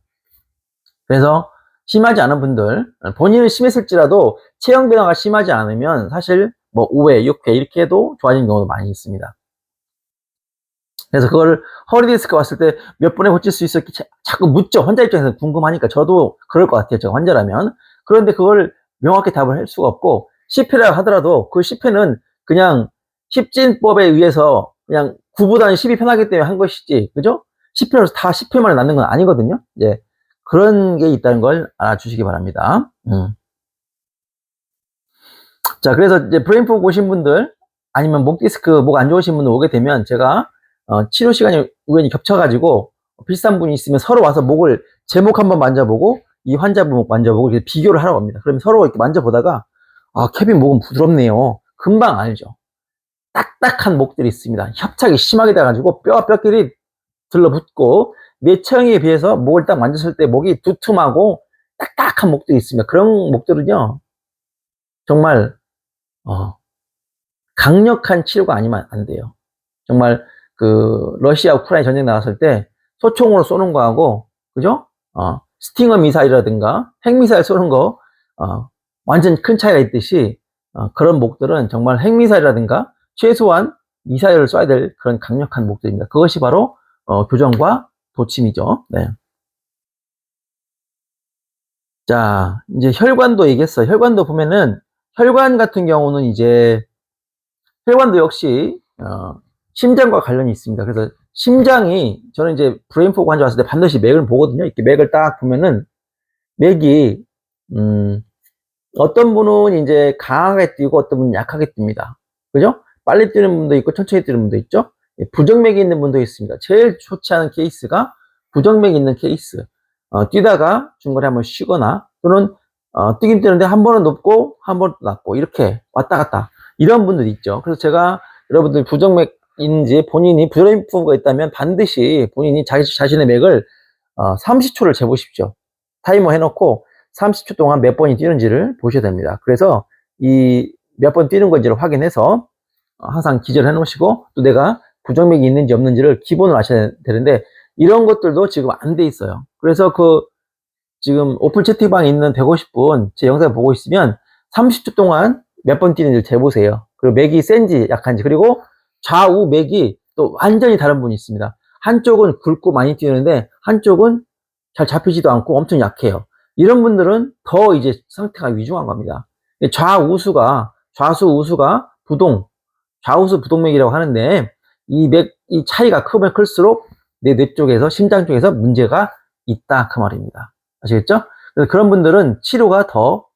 그래서 심하지 않은 분들, 본인은 심했을지라도 체형 변화가 심하지 않으면 사실 뭐 5회, 6회 이렇게 해도 좋아지는 경우도 많이 있습니다. 그래서 그걸 허리 디스크 왔을 때 몇 번에 고칠 수 있을지 자꾸 묻죠. 환자 입장에서 궁금하니까 저도 그럴 것 같아요. 제가 환자라면. 그런데 그걸 명확히 답을 할 수가 없고 10회라고 하더라도 그 10회는 그냥 십진법에 의해서 그냥 9보다는 10이 편하기 때문에 한 것이지. 그죠? 10회라서 다 10회 만에 낫는 건 아니거든요. 이제 그런 게 있다는 걸 알아주시기 바랍니다. 자, 그래서 이제 브레인 포그 오신 분들 아니면 목 디스크, 목 안 좋으신 분들 오게 되면 제가 치료 시간이 우연히 겹쳐가지고 비슷한 분이 있으면 서로 와서 목을 제 목 한번 만져보고 이 환자분 목 만져보고 이렇게 비교를 하라고 합니다. 그러면 서로 이렇게 만져보다가 케빈 목은 부드럽네요. 금방 알죠. 딱딱한 목들이 있습니다. 협착이 심하게 돼가지고 뼈와 뼈끼리 들러붙고 내 체형에 비해서 목을 딱 만졌을 때 목이 두툼하고 딱딱한 목들이 있습니다. 그런 목들은요 정말 강력한 치료가 아니면 안 돼요. 정말 그 러시아 우크라이나 전쟁 나갔을 때 소총으로 쏘는 거하고 그죠? 스팅어 미사일이라든가 핵미사일 쏘는 거 완전 큰 차이가 있듯이 그런 목들은 정말 핵미사일이라든가 최소한 미사일을 쏴야 될 그런 강력한 목들입니다. 그것이 바로 교정과 도침이죠. 네. 자, 이제 혈관도 얘기했어요. 혈관도 보면은 혈관 같은 경우는 이제 혈관도 역시 심장과 관련이 있습니다. 그래서 심장이 저는 이제 브레인 포그 환자 왔을 때 반드시 맥을 보거든요. 이렇게 맥을 딱 보면은 맥이 어떤 분은 이제 강하게 뛰고 어떤 분은 약하게 뜁니다. 그죠? 빨리 뛰는 분도 있고 천천히 뛰는 분도 있죠. 부정맥이 있는 분도 있습니다. 제일 좋지 않은 케이스가 부정맥이 있는 케이스. 뛰다가 중간에 한번 쉬거나 또는 뛰긴 뛰는데 한 번은 높고 한 번은 낮고 이렇게 왔다 갔다 이런 분들이 있죠. 그래서 제가 여러분들 부정맥인지 본인이 브레인 포그가 있다면 반드시 본인이 자신의 맥을 30초를 재보십시오. 타이머 해놓고 30초 동안 몇 번이 뛰는지를 보셔야 됩니다. 그래서 이 몇 번 뛰는 건지를 확인해서 항상 기재를 해놓으시고 또 내가 부정맥이 있는지 없는지를 기본으로 아셔야 되는데 이런 것들도 지금 안 돼 있어요. 그래서 그 지금 오픈 채팅방에 있는 150분 제 영상 보고 있으면 30초 동안 몇 번 뛰는지 재보세요. 그리고 맥이 센지 약한지 그리고 좌우 맥이 또 완전히 다른 분이 있습니다. 한쪽은 굵고 많이 뛰는데 한쪽은 잘 잡히지도 않고 엄청 약해요. 이런 분들은 더 이제 상태가 위중한 겁니다. 좌수 우수가 좌우수 부동맥이라고 하는데 이 차이가 크면 클수록 뇌 쪽에서 심장 쪽에서 문제가 있다 그 말입니다. 아시겠죠? 그래서 그런 분들은 치료가 더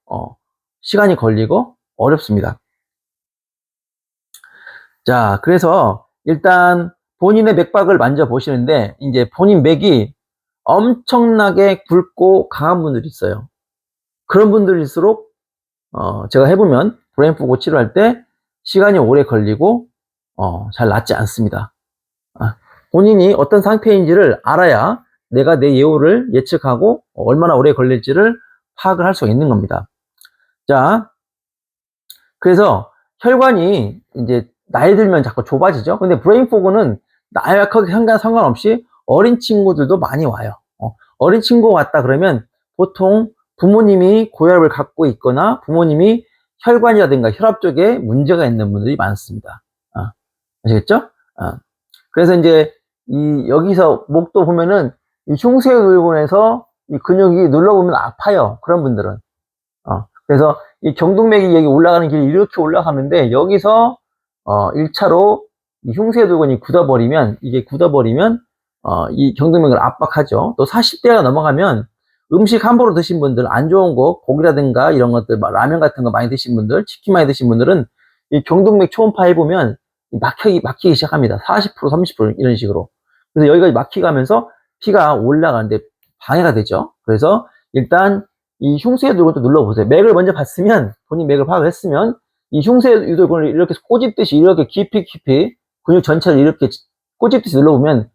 시간이 걸리고 어렵습니다. 자, 그래서 일단 본인의 맥박을 만져보시는데 이제 본인 맥이 엄청나게 굵고 강한 분들이 있어요. 그런 분들일수록 제가 해보면 브레인포그 치료할 때 시간이 오래 걸리고 잘 낫지 않습니다. 본인이 어떤 상태인지를 알아야 내가 내 예후를 예측하고 얼마나 오래 걸릴지를 파악을 할 수가 있는 겁니다. 자, 그래서 혈관이 이제 나이 들면 자꾸 좁아지죠. 근데 브레인포그는 나이와 크게 상관없이 어린 친구들도 많이 와요. 어린 친구가 왔다 그러면 보통 부모님이 고혈압을 갖고 있거나 부모님이 혈관이라든가 혈압 쪽에 문제가 있는 분들이 많습니다. 아시겠죠? 그래서 이제 여기서 목도 보면은 이 흉쇄골근에서 이 근육이 눌러보면 아파요. 그런 분들은. 그래서 이 경동맥이 여기 올라가는 길이 이렇게 올라가는데 여기서 1차로 이 흉쇄골근이 굳어버리면 이 경동맥을 압박하죠. 또 40대가 넘어가면 음식 함부로 드신 분들, 안 좋은 거, 고기라든가 이런 것들, 라면 같은 거 많이 드신 분들, 치킨 많이 드신 분들은 이 경동맥 초음파 해보면 막히기 시작합니다. 40%, 30% 이런 식으로. 그래서 여기가 막히가면서 피가 올라가는데 방해가 되죠. 그래서 일단 이 흉쇄유돌근도 눌러보세요. 맥을 먼저 봤으면, 본인 맥을 파악을 했으면, 이 흉쇄유돌근을 이렇게 꼬집듯이 이렇게 깊이 근육 전체를 이렇게 꼬집듯이 눌러보면,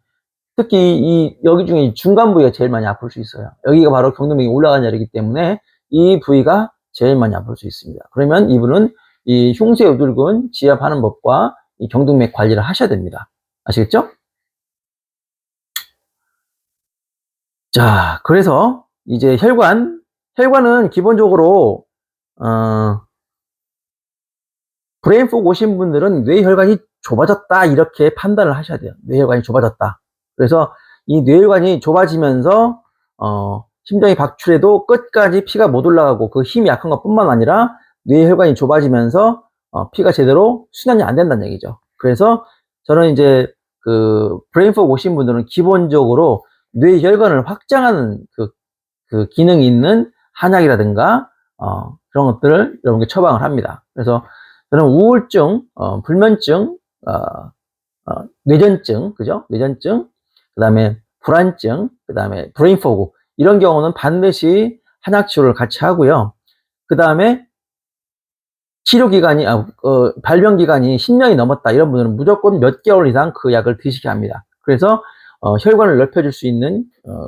특히 여기 중에 중간 부위가 제일 많이 아플 수 있어요. 여기가 바로 경동맥이 올라가는 자리이기 때문에 이 부위가 제일 많이 아플 수 있습니다. 그러면 이분은 이 흉쇄유돌근 지압하는 법과 이 경동맥 관리를 하셔야 됩니다. 아시겠죠? 자, 그래서 이제 혈관은 기본적으로 브레인포그 오신 분들은 뇌혈관이 좁아졌다 이렇게 판단을 하셔야 돼요. 뇌혈관이 좁아졌다. 그래서 이 뇌혈관이 좁아지면서 심장이 박출해도 끝까지 피가 못 올라가고 그 힘이 약한 것 뿐만 아니라 뇌혈관이 좁아지면서 피가 제대로 순환이 안 된다는 얘기죠. 그래서 저는 이제 그 브레인포그 오신 분들은 기본적으로 뇌혈관을 확장하는 그 기능이 있는 한약이라든가 그런 것들을 여러분께 처방을 합니다. 그래서 저는 우울증, 불면증, 뇌전증, 그죠? 뇌전증, 그 다음에 불안증, 그 다음에 브레인포그 이런 경우는 반드시 한약 치료를 같이 하고요. 그 다음에 치료 기간이 발병 기간이 10년이 넘었다 이런 분들은 무조건 몇 개월 이상 그 약을 드시게 합니다. 그래서 혈관을 넓혀줄 수 있는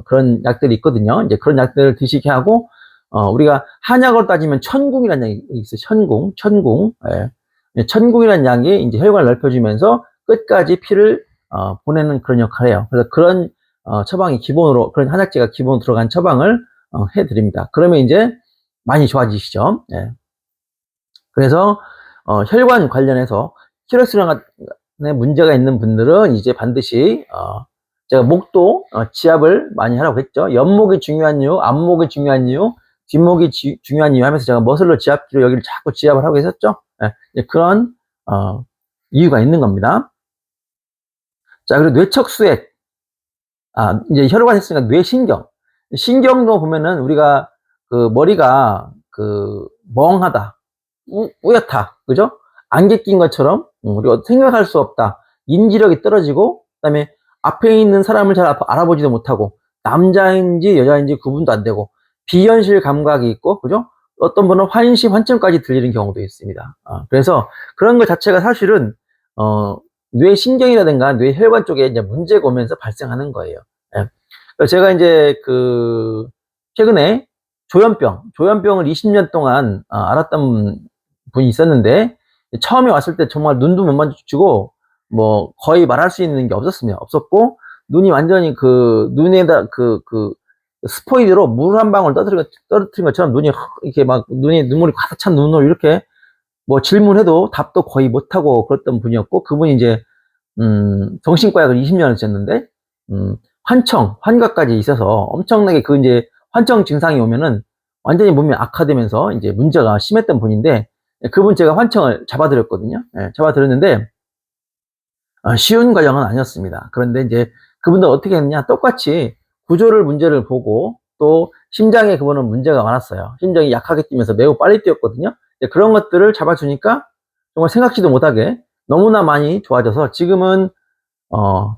그런 약들이 있거든요. 이제 그런 약들을 드시게 하고 우리가 한약으로 따지면 천궁이라는 약이 있어요. 천궁. 예. 천궁이라는 약이 이제 혈관을 넓혀주면서 끝까지 피를 보내는 그런 역할을 해요. 그래서 그런 처방이 기본으로 그런 한약재가 기본으로 들어간 처방을 해드립니다. 그러면 이제 많이 좋아지시죠. 예. 그래서 혈관 관련해서 혈액순환에 문제가 있는 분들은 이제 반드시 제가 목도 지압을 많이 하라고 했죠. 옆목이 중요한 이유, 앞목이 중요한 이유, 뒷목이 중요한 이유 하면서 제가 머슬로 지압기로 여기를 자꾸 지압을 하고 있었죠. 예, 그런 이유가 있는 겁니다. 자, 그리고 뇌척수액. 이제 혈관 했으니까 뇌신경. 신경도 보면은 우리가 그 머리가 그 멍하다, 뿌옇다, 그죠? 안개 낀 것처럼 우리가 생각할 수 없다. 인지력이 떨어지고, 그다음에 앞에 있는 사람을 잘 알아보지도 못하고, 남자인지 여자인지 구분도 안 되고, 비현실 감각이 있고, 그죠? 어떤 분은 환심, 환청까지 들리는 경우도 있습니다. 그래서 그런 것 자체가 사실은 뇌신경이라든가 뇌혈관 쪽에 이제 문제가 오면서 발생하는 거예요. 예. 그래서 제가 이제 최근에 조현병을 20년 동안 알았던 분이 있었는데, 처음에 왔을 때 정말 눈도 못 마주치고 뭐 거의 말할 수 있는 게 없었고, 눈이 완전히 눈에다 스포이드로 물 한 방울 떨어뜨린 것처럼 눈이 이렇게 막 눈물이 가득 찬 눈으로 이렇게 뭐 질문해도 답도 거의 못하고 그랬던 분이었고, 그분이 이제 정신과 약을 20년을 쳤는데 환각까지 있어서 엄청나게 이제 환청 증상이 오면은 완전히 몸이 악화되면서 이제 문제가 심했던 분인데, 그분 제가 환청을 잡아드렸거든요. 예, 잡아드렸는데 쉬운 과정은 아니었습니다. 그런데 이제 그분들 어떻게 했느냐, 똑같이 구조를 문제를 보고 또 심장에 그분은 문제가 많았어요. 심장이 약하게 뛰면서 매우 빨리 뛰었거든요. 그런 것들을 잡아주니까 정말 생각지도 못하게 너무나 많이 좋아져서 지금은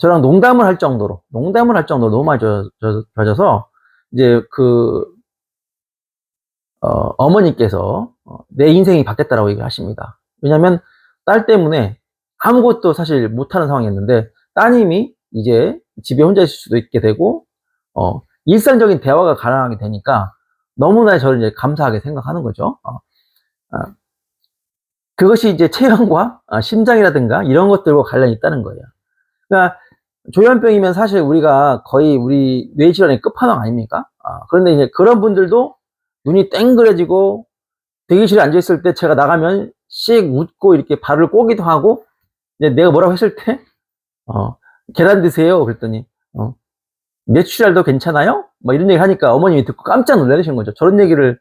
저랑 농담을 할 정도로 너무 많이 좋아져서, 이제 어머니께서 내 인생이 바뀌었다라고 얘기하십니다. 왜냐면 딸 때문에 아무것도 사실 못하는 상황이었는데, 따님이 이제 집에 혼자 있을 수도 있게 되고, 일상적인 대화가 가능하게 되니까 너무나 저를 이제 감사하게 생각하는 거죠. 아, 그것이 이제 체형과 심장이라든가 이런 것들과 관련이 있다는 거예요. 그러니까 조현병이면 사실 우리가 거의 우리 뇌질환의 끝판왕 아닙니까? 그런데 이제 그런 분들도 눈이 땡그레지고 대기실에 앉아있을 때 제가 나가면 씩 웃고 이렇게 발을 꼬기도 하고, 이제 내가 뭐라고 했을 때, 계란 드세요. 그랬더니, 뇌출혈도 괜찮아요? 뭐 이런 얘기 하니까 어머님이 듣고 깜짝 놀라시는 거죠. 저런 얘기를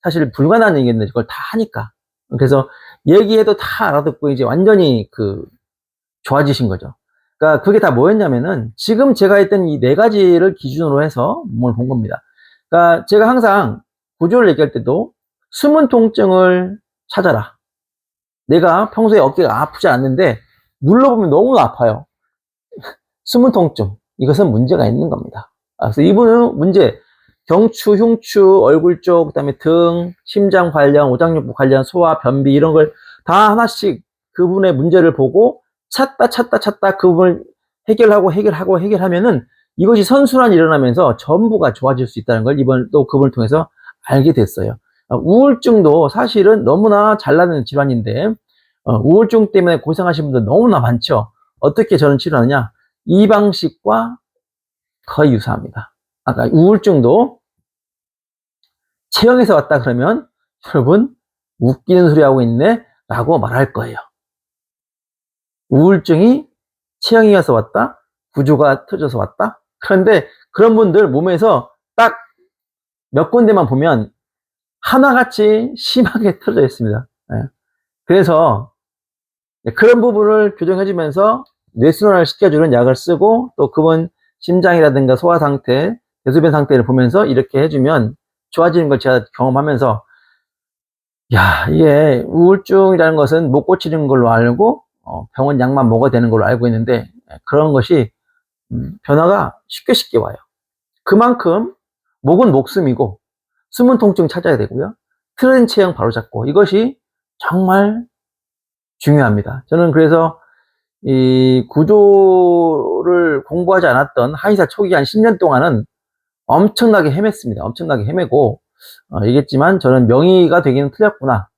사실 불가능한 얘기인데 그걸 다 하니까. 그래서 얘기해도 다 알아듣고 이제 완전히 좋아지신 거죠. 그러니까 그게 다 뭐였냐면은 지금 제가 했던 이 네 가지를 기준으로 해서 몸을 본 겁니다. 그러니까 제가 항상 구조를 얘기할 때도 숨은 통증을 찾아라. 내가 평소에 어깨가 아프지 않는데 눌러보면 너무나 아파요. 숨은 통증. 이것은 문제가 있는 겁니다. 그래서 이분은 경추, 흉추, 얼굴 쪽, 그다음에 등, 심장 관련, 오장육부 관련, 소화, 변비 이런 걸 다 하나씩 그분의 문제를 보고 찾다 그 부분을 해결하면은 이것이 선순환이 일어나면서 전부가 좋아질 수 있다는 걸 이번 또 그분을 통해서 알게 됐어요. 우울증도 사실은 너무나 잘 나는 질환인데, 우울증 때문에 고생하시는 분들 너무나 많죠. 어떻게 저는 치료하느냐? 이 방식과 거의 유사합니다. 아까 우울증도 체형에서 왔다 그러면 여러분 웃기는 소리 하고 있네 라고 말할 거예요. 우울증이 체형이어서 왔다, 구조가 틀어져서 왔다. 그런데 그런 분들 몸에서 딱 몇 군데만 보면 하나같이 심하게 틀어져 있습니다. 그래서 그런 부분을 교정해주면서 뇌순환을 시켜주는 약을 쓰고, 또 그분 심장이라든가 소화 상태, 대소변 상태를 보면서 이렇게 해주면 좋아지는 걸 제가 경험하면서, 야, 이게 우울증이라는 것은 못 고치는 걸로 알고 병원 약만 먹어야 되는 걸로 알고 있는데, 그런 것이 변화가 쉽게 와요. 그만큼 목은 목숨이고 숨은 통증 찾아야 되고요. 틀은 체형 바로잡고, 이것이 정말 중요합니다. 저는 그래서 이 구조를 공부하지 않았던 한의사 초기 한 10년 동안은 엄청나게 헤맸습니다. 엄청나게 헤매고, 얘기했지만 저는 명의가 되기는 틀렸구나.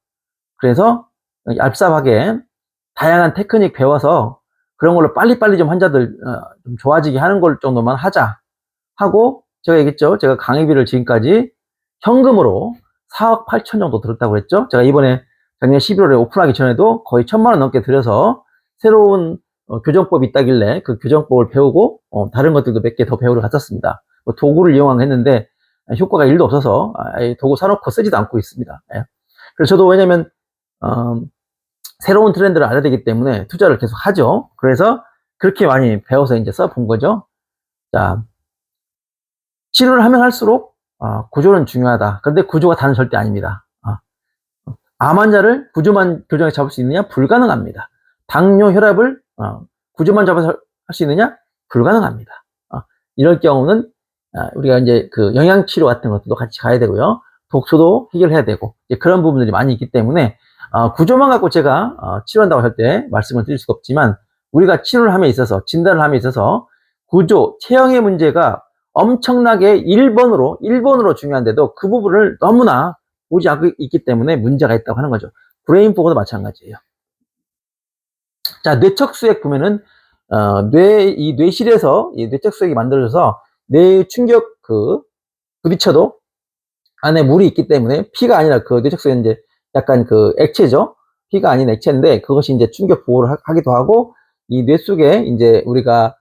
그래서 얍삽하게 다양한 테크닉 배워서 그런 걸로 빨리빨리 좀 환자들 좀 좋아지게 하는 걸 정도만 하자 하고, 제가 얘기했죠. 제가 강의비를 지금까지 현금으로 4억 8천 정도 들었다고 했죠. 제가 이번에 작년 11월에 오픈하기 전에도 거의 1,000만 원 넘게 들여서 새로운 교정법이 있다길래 그 교정법을 배우고 다른 것들도 몇 개 더 배우러 갔었습니다. 도구를 이용하고 했는데 효과가 1도 없어서 도구 사놓고 쓰지도 않고 있습니다. 그래서 저도 왜냐면 새로운 트렌드를 알아야 되기 때문에 투자를 계속 하죠. 그래서 그렇게 많이 배워서 이제 써본 거죠. 자, 치료를 하면 할수록 구조는 중요하다. 그런데 구조가 다는 절대 아닙니다. 암 환자를 구조만 교정해 잡을 수 있느냐? 불가능합니다. 당뇨, 혈압을 구조만 잡아서 할 수 있느냐? 불가능합니다. 이럴 경우는 우리가 이제 그 영양치료 같은 것도 같이 가야 되고요. 독소도 해결해야 되고, 이제 그런 부분들이 많이 있기 때문에 구조만 갖고 제가 치료한다고 할 때 말씀을 드릴 수가 없지만, 우리가 치료를 함에 있어서, 진단을 함에 있어서 구조, 체형의 문제가 엄청나게 1번으로 중요한데도 그 부분을 너무나 보지 않고 있기 때문에 문제가 있다고 하는 거죠. 브레인포그도 마찬가지예요. 자, 뇌척수액 보면은 이 뇌실에서 이 뇌척수액이 만들어져서 뇌 충격 부딪혀도 안에 물이 있기 때문에, 피가 아니라 그 뇌척수액은 이제 약간 액체죠. 피가 아닌 액체인데 그것이 이제 충격 보호를 하기도 하고, 이 뇌 속에 이제 우리가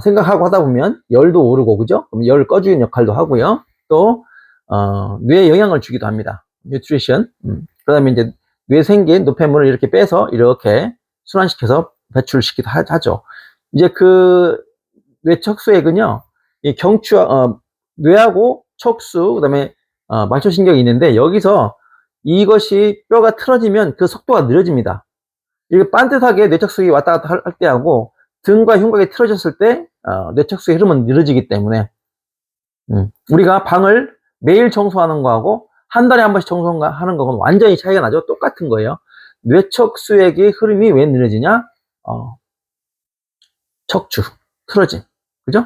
생각하고 하다 보면 열도 오르고, 그죠? 그럼 열을 꺼주는 역할도 하고요. 또 뇌에 영향을 주기도 합니다. 뉴트리션. 그 다음에 이제 뇌에 생긴 노폐물을 이렇게 빼서 이렇게 순환시켜서 배출시키기도 하죠. 이제 그 뇌척수액은요, 이 뇌하고 척수, 그 다음에 말초신경이 있는데, 여기서 이것이 뼈가 틀어지면 그 속도가 느려집니다. 이게 반듯하게 뇌척수액이 왔다 갔다 할 때하고 등과 흉곽이 틀어졌을 때 뇌척수의 흐름은 느려지기 때문에 우리가 방을 매일 청소하는 거하고 한 달에 한 번씩 청소하는 거는 완전히 차이가 나죠. 똑같은 거예요. 뇌척수액의 흐름이 왜 느려지냐? 척추, 틀어짐. 그죠?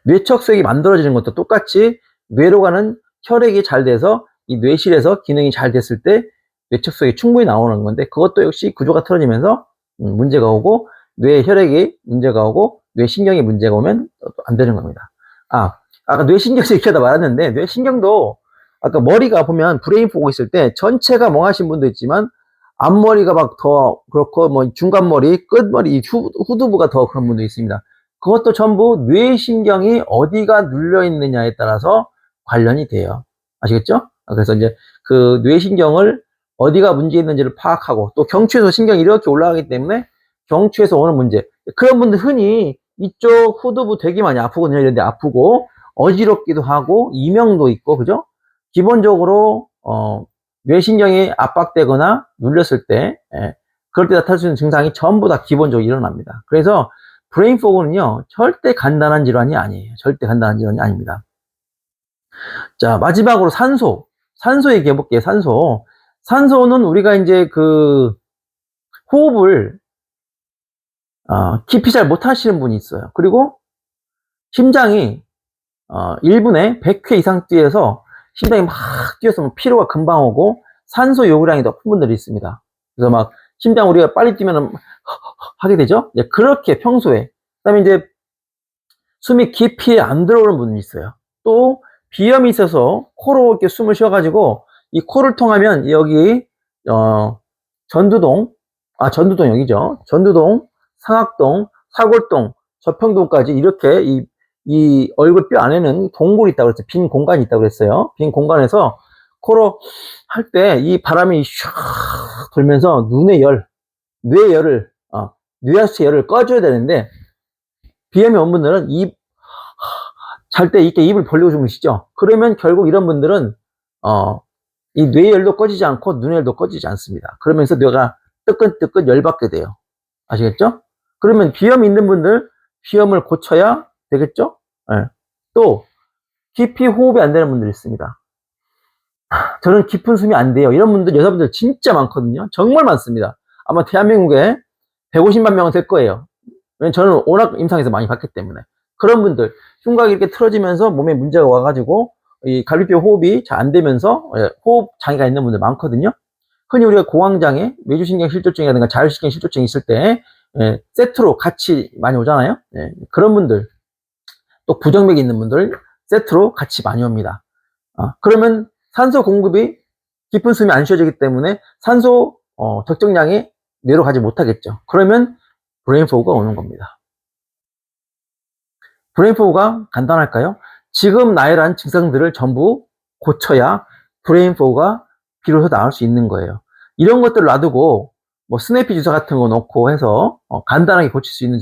뇌척수액이 만들어지는 것도 똑같이 뇌로 가는 혈액이 잘 돼서 이 뇌실에서 기능이 잘 됐을 때 뇌척수액이 충분히 나오는 건데 그것도 역시 구조가 틀어지면서 문제가 오고 뇌 혈액이 문제가 오고 뇌신경에 문제가 오면 안 되는 겁니다. 아까 뇌신경 얘기하다 말았는데 뇌신경도 아까 머리가 보면 브레인 보고 있을 때 전체가 멍하신 분도 있지만 앞머리가 막 더 그렇고 뭐 중간머리, 끝머리, 후두부가 더 그런 분도 있습니다. 그것도 전부 뇌신경이 어디가 눌려 있느냐에 따라서 관련이 돼요. 아시겠죠? 그래서 이제 그 뇌신경을 어디가 문제 있는지를 파악하고 또 경추에서 신경이 이렇게 올라가기 때문에 경추에서 오는 문제. 그런 분들 흔히 이쪽 후두부 되게 많이 아프거든요. 이런데 아프고 어지럽기도 하고 이명도 있고 그죠? 기본적으로 뇌신경이 압박되거나 눌렸을 때 그럴 때 나타날 수 있는 증상이 전부 다 기본적으로 일어납니다. 그래서 브레인 포그는요 절대 간단한 질환이 아니에요. 절대 간단한 질환이 아닙니다. 자, 마지막으로 산소 얘기해 볼게요. 산소는 우리가 이제 그 호흡을 깊이 잘 못 하시는 분이 있어요. 그리고 심장이 1분에 100회 이상 뛰어서 심장이 막 뛰어서 피로가 금방 오고 산소 요구량이 높은 분들이 있습니다. 그래서 막 심장 우리가 빨리 뛰면 하게 되죠. 그렇게 평소에. 그다음에 이제 숨이 깊이 안 들어오는 분이 있어요. 또 비염이 있어서 코로 이렇게 숨을 쉬어가지고 이 코를 통하면 여기 전두동 여기죠. 전두동, 상악동, 사골동, 저평동까지 이렇게 이 얼굴 뼈 안에는 동굴이 있다고 그랬어요. 빈 공간이 있다고 그랬어요. 빈 공간에서 코로 할 때 이 바람이 슉 돌면서 뇌 열을 뇌하수체 열을 꺼줘야 되는데 비염이 온 분들은 잘 때 이렇게 입을 벌리고 주무시죠. 그러면 결국 이런 분들은 이 뇌열도 꺼지지 않고 눈열도 꺼지지 않습니다. 그러면서 뇌가 뜨끈뜨끈 열받게 돼요. 아시겠죠? 그러면 비염이 있는 분들 비염을 고쳐야 되겠죠? 네. 또 깊이 호흡이 안 되는 분들이 있습니다. 저는 깊은 숨이 안 돼요. 이런 분들 여자분들 진짜 많거든요. 정말 많습니다. 아마 대한민국에 150만 명은 될 거예요. 왜냐면 저는 워낙 임상에서 많이 봤기 때문에. 그런 분들 흉곽이 이렇게 틀어지면서 몸에 문제가 와가지고 이 갈비뼈 호흡이 잘 안 되면서 호흡 장애가 있는 분들 많거든요. 흔히 우리가 공황장애, 외주신경 실조증이라든가 자율신경 실조증이 있을 때 세트로 같이 많이 오잖아요. 그런 분들 또 부정맥이 있는 분들 세트로 같이 많이 옵니다. 그러면 산소 공급이 깊은 숨이 안 쉬어지기 때문에 산소 적정량이 뇌로 가지 못하겠죠. 그러면 브레인 포그가 오는 겁니다. 브레인 포그가 간단할까요? 지금 나열한 증상들을 전부 고쳐야 브레인 포그가 비로소 나올 수 있는 거예요. 이런 것들을 놔두고 뭐 스네피 주사 같은 거 놓고 해서 간단하게 고칠 수 있는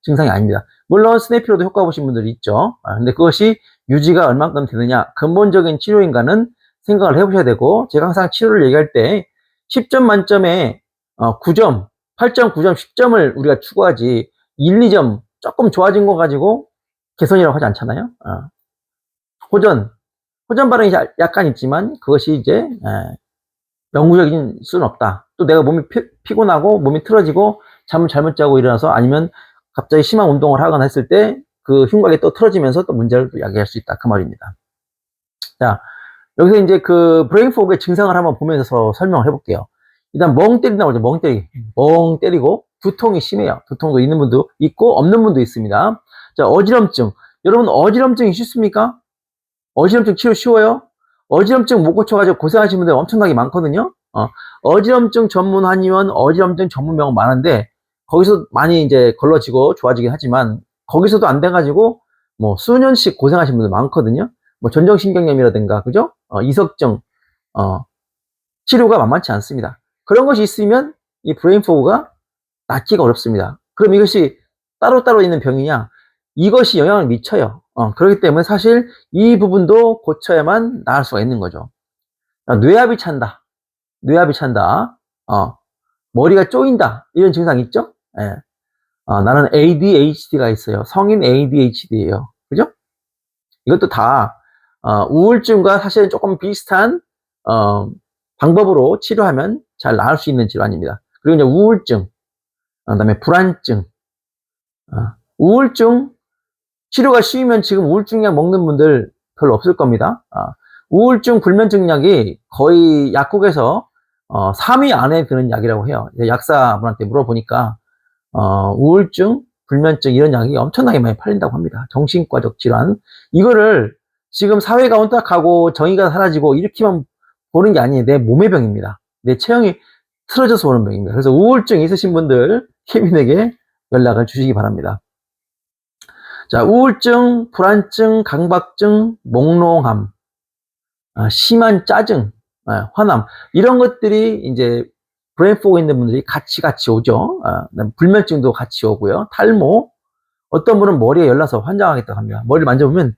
증상이 아닙니다. 물론 스네피로도 효과 보신 분들이 있죠. 근데 그것이 유지가 얼만큼 되느냐, 근본적인 치료인가는 생각을 해보셔야 되고, 제가 항상 치료를 얘기할 때 10점 만점에 9점, 8.9점, 10점을 우리가 추구하지 1, 2점 조금 좋아진 거 가지고 개선이라고 하지 않잖아요. 호전 반응이 약간 있지만 그것이 이제 영구적인 수는 없다. 또 내가 몸이 피곤하고 몸이 틀어지고 잠을 잘못 자고 일어나서 아니면 갑자기 심한 운동을 하거나 했을 때 그 흉곽이 또 틀어지면서 또 문제를 또 야기할 수 있다. 그 말입니다. 자, 여기서 이제 그 브레인 포그의 증상을 한번 보면서 설명을 해볼게요. 일단 멍 때린다고 그러죠. 멍 때리고 두통이 심해요. 두통도 있는 분도 있고 없는 분도 있습니다. 자, 어지럼증. 여러분 어지럼증이 쉽습니까? 어지럼증 치료 쉬워요? 어지럼증 못 고쳐가지고 고생하시는 분들 엄청나게 많거든요. 어지럼증 전문 한의원, 어지럼증 전문 병원 많은데 거기서 많이 이제 걸러지고 좋아지긴 하지만 거기서도 안 돼가지고 뭐 수년씩 고생하시는 분들 많거든요. 뭐 전정신경염이라든가 그죠? 이석증 치료가 만만치 않습니다. 그런 것이 있으면 이 브레인 포그가 낫기가 어렵습니다. 그럼 이것이 따로따로 있는 병이냐? 이것이 영향을 미쳐요. 그렇기 때문에 사실 이 부분도 고쳐야만 나을 수가 있는 거죠. 뇌압이 찬다. 머리가 쪼인다. 이런 증상 있죠? 나는 ADHD가 있어요. 성인 ADHD예요. 그죠? 이것도 다 우울증과 사실은 조금 비슷한 방법으로 치료하면 잘 나을 수 있는 질환입니다. 그리고 이제 우울증, 그다음에 불안증, 우울증 치료가 쉬우면 지금 우울증 약 먹는 분들 별로 없을 겁니다. 우울증 불면증 약이 거의 약국에서 3위 안에 드는 약이라고 해요. 약사분한테 물어보니까 우울증, 불면증 이런 약이 엄청나게 많이 팔린다고 합니다. 정신과적 질환. 이거를 지금 사회가 혼탁하고 정의가 사라지고 이렇게만 보는 게 아니에요. 내 몸의 병입니다. 내 체형이 틀어져서 오는 병입니다. 그래서 우울증 있으신 분들 케빈에게 연락을 주시기 바랍니다. 자, 우울증, 불안증, 강박증, 몽롱함, 심한 짜증, 화남 이런 것들이 이제 브레인포그 있는 분들이 같이 오죠. 불면증도 같이 오고요. 탈모, 어떤 분은 머리에 열나서 환장하겠다고 합니다. 머리를 만져보면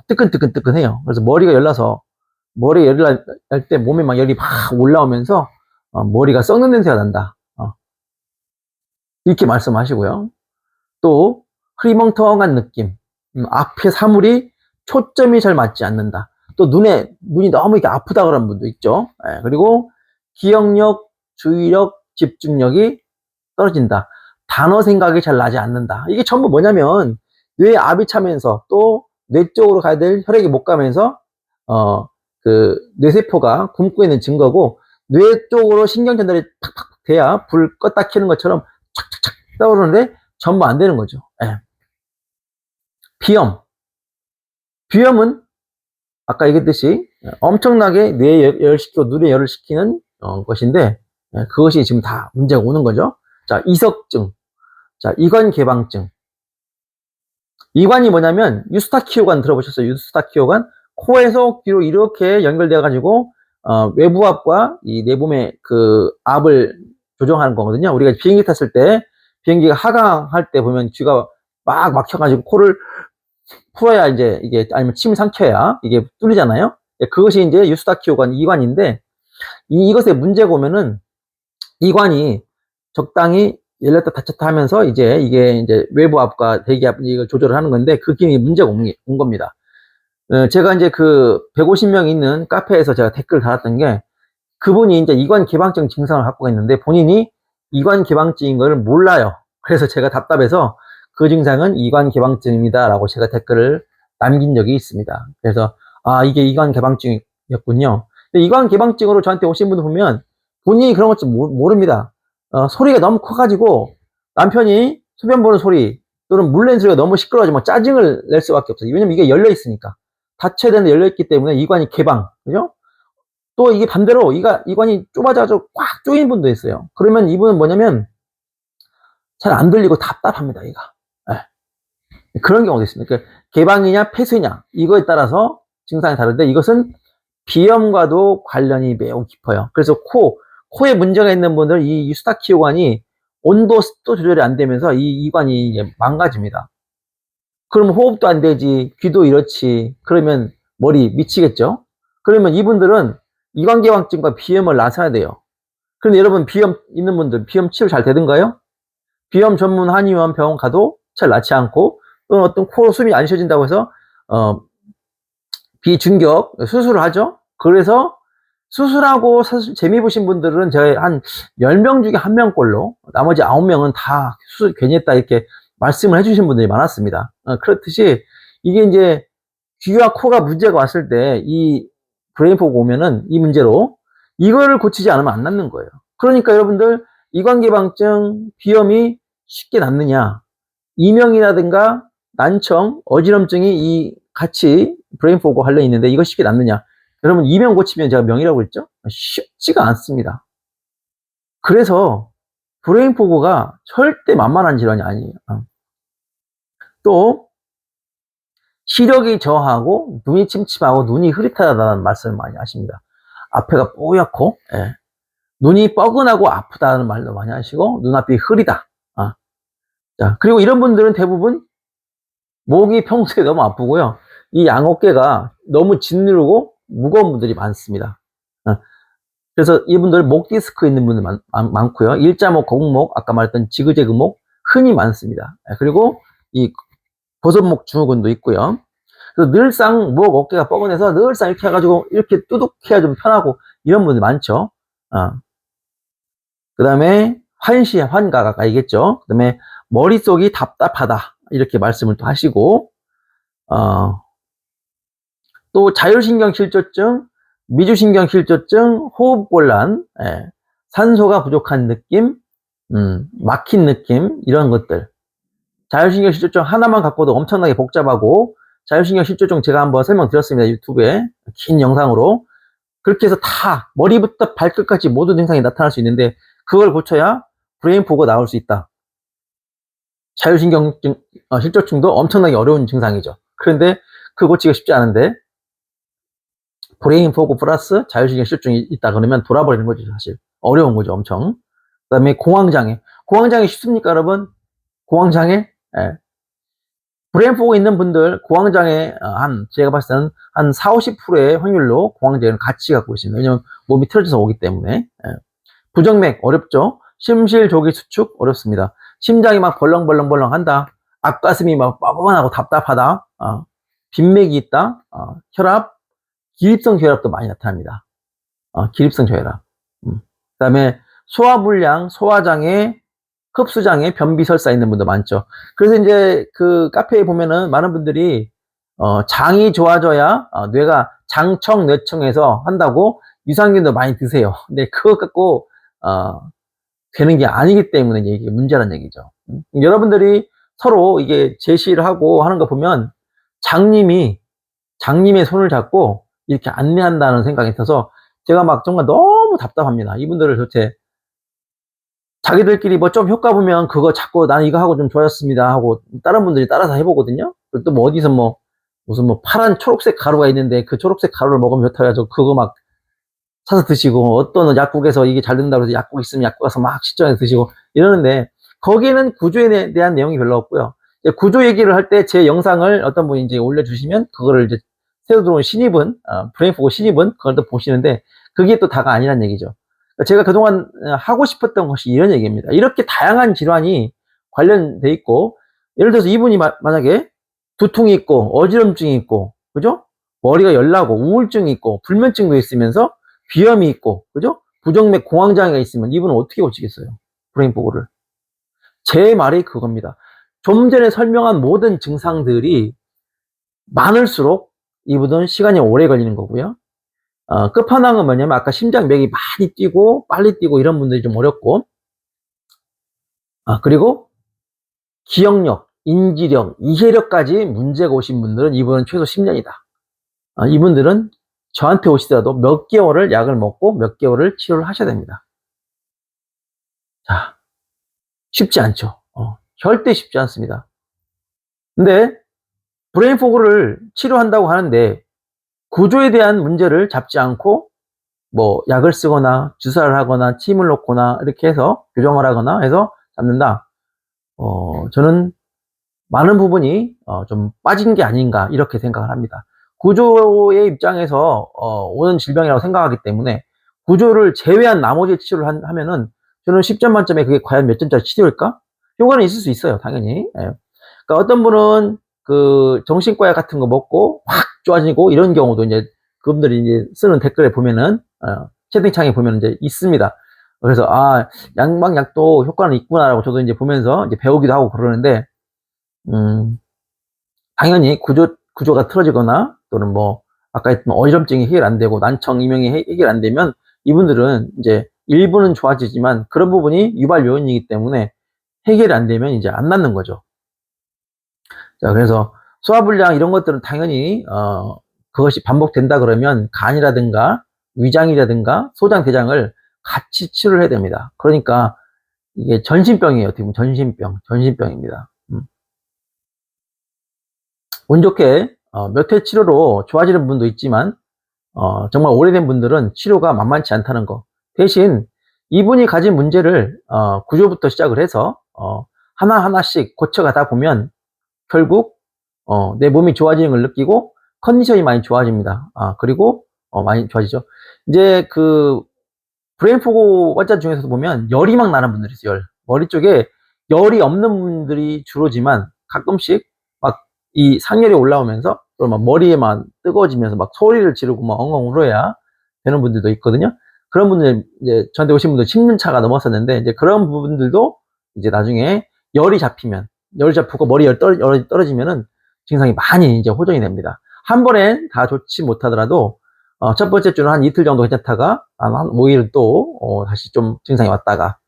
뜨끈뜨끈뜨끈해요. 그래서 머리가 열나서 머리에 열이 날 때 몸에 막 열이 막 올라오면서 머리가 썩는 냄새가 난다. 이렇게 말씀하시고요. 또 흐리멍텅한 느낌, 앞에 사물이 초점이 잘 맞지 않는다. 또 눈이 너무 이렇게 아프다 그런 분도 있죠. 그리고 기억력, 주의력, 집중력이 떨어진다. 단어 생각이 잘 나지 않는다. 이게 전부 뭐냐면 뇌에 압이 차면서 또 뇌 쪽으로 가야 될 혈액이 못 가면서 그 뇌세포가 굶고 있는 증거고, 뇌 쪽으로 신경 전달이 탁탁 돼야 불 껐다 켜는 것처럼 착착착 떠오르는데 전부 안 되는 거죠. 비염은 아까 얘기했듯이 엄청나게 뇌에 열시키고 눈에 열을 시키는 것인데, 그것이 지금 다 문제가 오는 거죠. 자, 이석증. 자, 이관개방증. 이관이 뭐냐면 유스타키오관 들어보셨어요? 유스타키오관. 코에서 귀로 이렇게 연결되어 가지고 외부압과 이 내몸의 그 압을 조정하는 거거든요. 우리가 비행기 탔을 때 비행기가 하강할 때 보면 귀가 막 막혀가지고 코를 풀어야 이제 이게, 아니면 침을 삼켜야 이게 뚫리잖아요. 그것이 이제 유스타키오관 이관인데, 이것의 문제가 오면은 이관이 적당히 열렸다 닫혔다 하면서 이게 이제 외부압과 대기압 이걸 조절을 하는 건데, 그 기능이 문제가 온 겁니다. 제가 이제 그 150명 있는 카페에서 제가 댓글 달았던 게, 그분이 이제 이관 개방증 증상을 갖고 있는데 본인이 이관 개방증인 걸 몰라요. 그래서 제가 답답해서 그 증상은 이관 개방증입니다 라고 제가 댓글을 남긴 적이 있습니다. 그래서 이게 이관 개방증이었군요. 근데 이관 개방증으로 저한테 오신 분들 보면 본인이 그런 것 모릅니다. 소리가 너무 커가지고 남편이 소변 보는 소리 또는 물 내는 소리가 너무 시끄러워지면 짜증을 낼 수밖에 없어요. 왜냐면 이게 열려 있으니까. 닫혀야 되는데 열려 있기 때문에 이관이 개방, 그죠? 또 이게 반대로 이관이 좁아져서 꽉 조인 분도 있어요. 그러면 이분은 뭐냐면 잘 안 들리고 답답합니다, 얘가. 그런 경우도 있습니다. 그러니까 개방이냐 폐쇄냐 이거에 따라서 증상이 다른데, 이것은 비염과도 관련이 매우 깊어요. 그래서 코에 문제가 있는 분들은 이 유스타키오관이 온도 습도 조절이 안 되면서 이 이관이 망가집니다. 그러면 호흡도 안 되지, 귀도 이렇지, 그러면 머리 미치겠죠. 그러면 이분들은 이관개방증과 비염을 나서야 돼요. 그런데 여러분, 비염 있는 분들 비염 치료 잘 되던가요? 비염 전문 한의원 병원 가도 잘 낫지 않고, 또 어떤 코로 숨이 안 쉬어진다고 해서 비중격 수술을 하죠. 그래서 수술하고 사실 재미 보신 분들은 제가 한 10명 중에 1명꼴로, 나머지 9명은 다 수술 괜히 했다 이렇게 말씀을 해주신 분들이 많았습니다. 그렇듯이 이게 이제 귀와 코가 문제가 왔을 때 이 브레인포그 오면은 이 문제로 이거를 고치지 않으면 안 낫는 거예요. 그러니까 여러분들, 이관개방증, 비염이 쉽게 낫느냐, 이명이라든가 난청, 어지럼증이 이 같이 브레인포그 관련 있는데 이거 쉽게 낫느냐. 여러분, 이명 고치면 제가 명이라고 했죠? 쉽지가 않습니다. 그래서 브레인포그가 절대 만만한 질환이 아니에요. 또 시력이 저하고 눈이 침침하고 눈이 흐릿하다는 말씀을 많이 하십니다. 앞에가 뽀얗고 눈이 뻐근하고 아프다는 말도 많이 하시고, 눈앞이 흐리다. 자, 그리고 이런 분들은 대부분 목이 평소에 너무 아프고요, 이 양어깨가 너무 짓누르고 무거운 분들이 많습니다. 그래서 이분들 목 디스크 있는 분들 많고요, 일자목, 거북목, 아까 말했던 지그재그목, 흔히 많습니다. 그리고 이 버섯목 증후군도 있고요. 그래서 늘상 목 어깨가 뻐근해서 늘상 이렇게 해가지고 이렇게 뚜둑해야 좀 편하고 이런 분들 많죠. 그 다음에 환시, 환각 아까 얘기했죠. 그 다음에 머릿속이 답답하다 이렇게 말씀을 또 하시고 또 자율신경실조증, 미주신경실조증, 호흡곤란, 산소가 부족한 느낌, 막힌 느낌 이런 것들. 자율신경실조증 하나만 갖고도 엄청나게 복잡하고 자율신경실조증 제가 한번 설명드렸습니다. 유튜브에 긴 영상으로. 그렇게 해서 다 머리부터 발끝까지 모든 증상이 나타날 수 있는데 그걸 고쳐야 브레인포그가 나올 수 있다. 자율신경 실조증도 엄청나게 어려운 증상이죠. 그런데 그거 고치기가 쉽지 않은데 브레인포그 플러스 자율신경 실조증이 있다 그러면 돌아버리는 거죠. 사실 어려운 거죠. 엄청. 그 다음에 공황장애. 공황장애 쉽습니까 여러분? 공황장애? 브레인포그 있는 분들 공황장애 제가 봤을 때는 한 40~50%의 확률로 공황장애를 같이 갖고 있습니다. 왜냐면 몸이 틀어져서 오기 때문에. 부정맥 어렵죠. 심실조기 수축 어렵습니다. 심장이 막 벌렁벌렁 한다. 앞가슴이 막 뻐근하고 답답하다. 빈맥이 있다. 혈압, 기립성 저혈압도 많이 나타납니다. 기립성 저혈압. 그 다음에 소화불량, 소화장애, 흡수장애, 변비설사 있는 분도 많죠. 그래서 이제 그 카페에 보면은 많은 분들이 장이 좋아져야 뇌가 장청, 뇌청에서 한다고 유산균도 많이 드세요. 근데 그거 갖고 되는 게 아니기 때문에 이게 문제라는 얘기죠. 여러분들이 서로 이게 제시를 하고 하는 거 보면 장님의 손을 잡고 이렇게 안내한다는 생각이 있어서 제가 막 정말 너무 답답합니다. 이분들을 도대체 자기들끼리 뭐 좀 효과 보면 그거 자꾸 나는 이거 하고 좀 좋아졌습니다 하고 다른 분들이 따라서 해보거든요. 또 뭐 어디서 무슨 파란 초록색 가루가 있는데 그 초록색 가루를 먹으면 좋다고 해서 그거 막 사서 드시고 어떤 약국에서 이게 잘 된다고 해서 약국 있으면 약국 가서 막 시청해서 드시고 이러는데 거기에는 구조에 대한 내용이 별로 없고요. 구조 얘기를 할 때 제 영상을 어떤 분이 이제 올려주시면 그거를 이제 새로 들어온 신입은 브레인포그 신입은 그걸 또 보시는데 그게 또 다가 아니란 얘기죠. 제가 그동안 하고 싶었던 것이 이런 얘기입니다. 이렇게 다양한 질환이 관련돼 있고 예를 들어서 이분이 만약에 두통이 있고 어지럼증이 있고 그죠? 머리가 열나고 우울증이 있고 불면증도 있으면서 비염이 있고 그죠? 부정맥 공황장애가 있으면 이분은 어떻게 고치겠어요? 브레인포그를. 제 말이 그겁니다. 좀 전에 설명한 모든 증상들이 많을수록 이분은 시간이 오래 걸리는 거고요. 끝판왕은 뭐냐면 아까 심장맥이 많이 뛰고 빨리 뛰고 이런 분들이 좀 어렵고 그리고 기억력, 인지력, 이해력까지 문제가 오신 분들은 이분은 최소 10년이다. 이분들은 저한테 오시더라도 몇 개월을 약을 먹고 몇 개월을 치료를 하셔야 됩니다. 자, 쉽지 않죠. 절대 쉽지 않습니다. 근데 브레인포그를 치료한다고 하는데 구조에 대한 문제를 잡지 않고 뭐 약을 쓰거나 주사를 하거나 침을 놓거나 이렇게 해서 교정을 하거나 해서 잡는다. 저는 많은 부분이 좀 빠진 게 아닌가 이렇게 생각을 합니다. 구조의 입장에서 오는 질병이라고 생각하기 때문에 구조를 제외한 나머지 치료를 하면은 저는 10점 만점에 그게 과연 몇 점짜리 치료일까? 효과는 있을 수 있어요, 당연히. 그러니까 어떤 분은 그 정신과 약 같은 거 먹고 확 좋아지고 이런 경우도 이제 그분들이 이제 쓰는 댓글에 보면은 채팅창에 보면 이제 있습니다. 그래서 양방약도 효과는 있구나라고 저도 이제 보면서 이제 배우기도 하고 그러는데 당연히 구조가 틀어지거나 또는 뭐 아까 했던 어지럼증이 해결 안 되고 난청, 이명이 해결 안 되면 이분들은 이제 일부는 좋아지지만 그런 부분이 유발 요인이기 때문에 해결이 안 되면 이제 안 낫는 거죠. 자, 그래서 소화불량 이런 것들은 당연히 그것이 반복된다 그러면 간이라든가 위장이라든가 소장, 대장을 같이 치료를 해야 됩니다. 그러니까 이게 전신병이에요. 어떻게 보면 전신병입니다. 운 좋게 몇 회 치료로 좋아지는 분도 있지만 정말 오래된 분들은 치료가 만만치 않다는 거. 대신 이분이 가진 문제를 구조부터 시작을 해서 하나하나씩 고쳐가다 보면 결국 내 몸이 좋아지는 걸 느끼고 컨디션이 많이 좋아집니다. 그리고 많이 좋아지죠. 이제 그 브레인포그 환자 중에서도 보면 열이 막 나는 분들이 있어요. 머리 쪽에 열이 없는 분들이 주로지만 가끔씩 막 이 상열이 올라오면서 또 막 머리에만 뜨거워지면서 막 소리를 지르고 막 엉엉 울어야 되는 분들도 있거든요. 그런 분들 이제 저한테 오신 분들 10년 차가 넘었었는데 이제 그런 부분들도 이제 나중에 열이 잡히면 열이 잡히고 열이 떨어지면은 증상이 많이 이제 호전이 됩니다. 한 번에 다 좋지 못하더라도 첫 번째 주는 한 이틀 정도 괜찮다가 한 5일 또 다시 좀 증상이 왔다가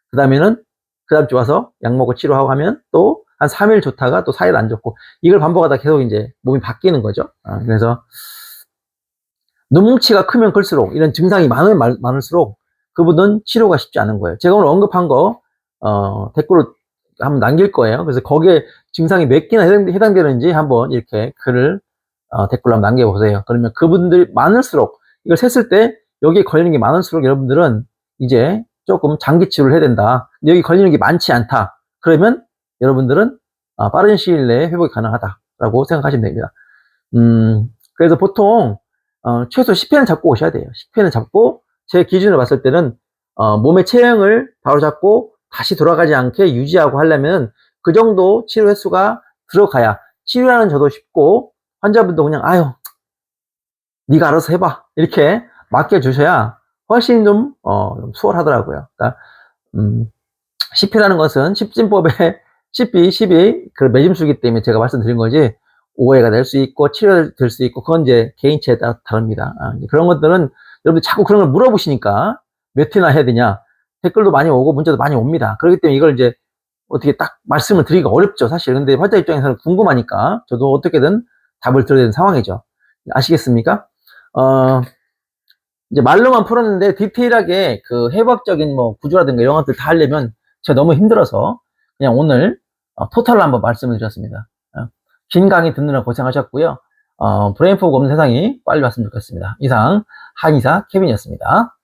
그 다음에는 그 다음 주 와서 약 먹고 치료하고 하면 또 한 3일 좋다가 또 4일 안 좋고 이걸 반복하다 계속 이제 몸이 바뀌는 거죠. 그래서 눈뭉치가 크면 클수록 이런 증상이 많을수록 그분은 치료가 쉽지 않은 거예요. 제가 오늘 언급한 거 댓글로 한번 남길 거예요. 그래서 거기에 증상이 몇 개나 해당되는지 한번 이렇게 글을 댓글로 한번 남겨보세요. 그러면 그분들이 많을수록 이걸 셌을 때 여기에 걸리는 게 많을수록 여러분들은 이제 조금 장기 치료를 해야 된다. 여기 걸리는 게 많지 않다. 그러면 여러분들은 빠른 시일 내에 회복이 가능하다라고 생각하시면 됩니다. 그래서 보통 최소 10회는 잡고 오셔야 돼요. 10회는 잡고 제 기준으로 봤을 때는 몸의 체형을 바로 잡고 다시 돌아가지 않게 유지하고 하려면 그 정도 치료 횟수가 들어가야 치료하는 저도 쉽고 환자분도 그냥 아유 네가 알아서 해봐 이렇게 맡겨주셔야 훨씬 좀 수월하더라고요. 그러니까 10회라는 것은 10진법의 10비, 10이 그 매짐수이기 때문에 제가 말씀드린 거지 오해가 될 수 있고 치료될 수 있고 그건 이제 개인차에 따라 다릅니다. 그런 것들은 여러분들 자꾸 그런 걸 물어보시니까 몇 회나 해야 되냐 댓글도 많이 오고 문자도 많이 옵니다. 그렇기 때문에 이걸 이제 어떻게 딱 말씀을 드리기가 어렵죠 사실. 근데 환자 입장에서는 궁금하니까 저도 어떻게든 답을 드려야 되는 상황이죠. 아시겠습니까? 이제 말로만 풀었는데 디테일하게 그 해부학적인 뭐 구조라든가 이런 것들 다 하려면 제가 너무 힘들어서 그냥 오늘 토탈로 한번 말씀을 드렸습니다. 긴 강의 듣느라 고생하셨고요. 브레인포그 없는 세상이 빨리 왔으면 좋겠습니다. 이상 한의사 케빈이었습니다.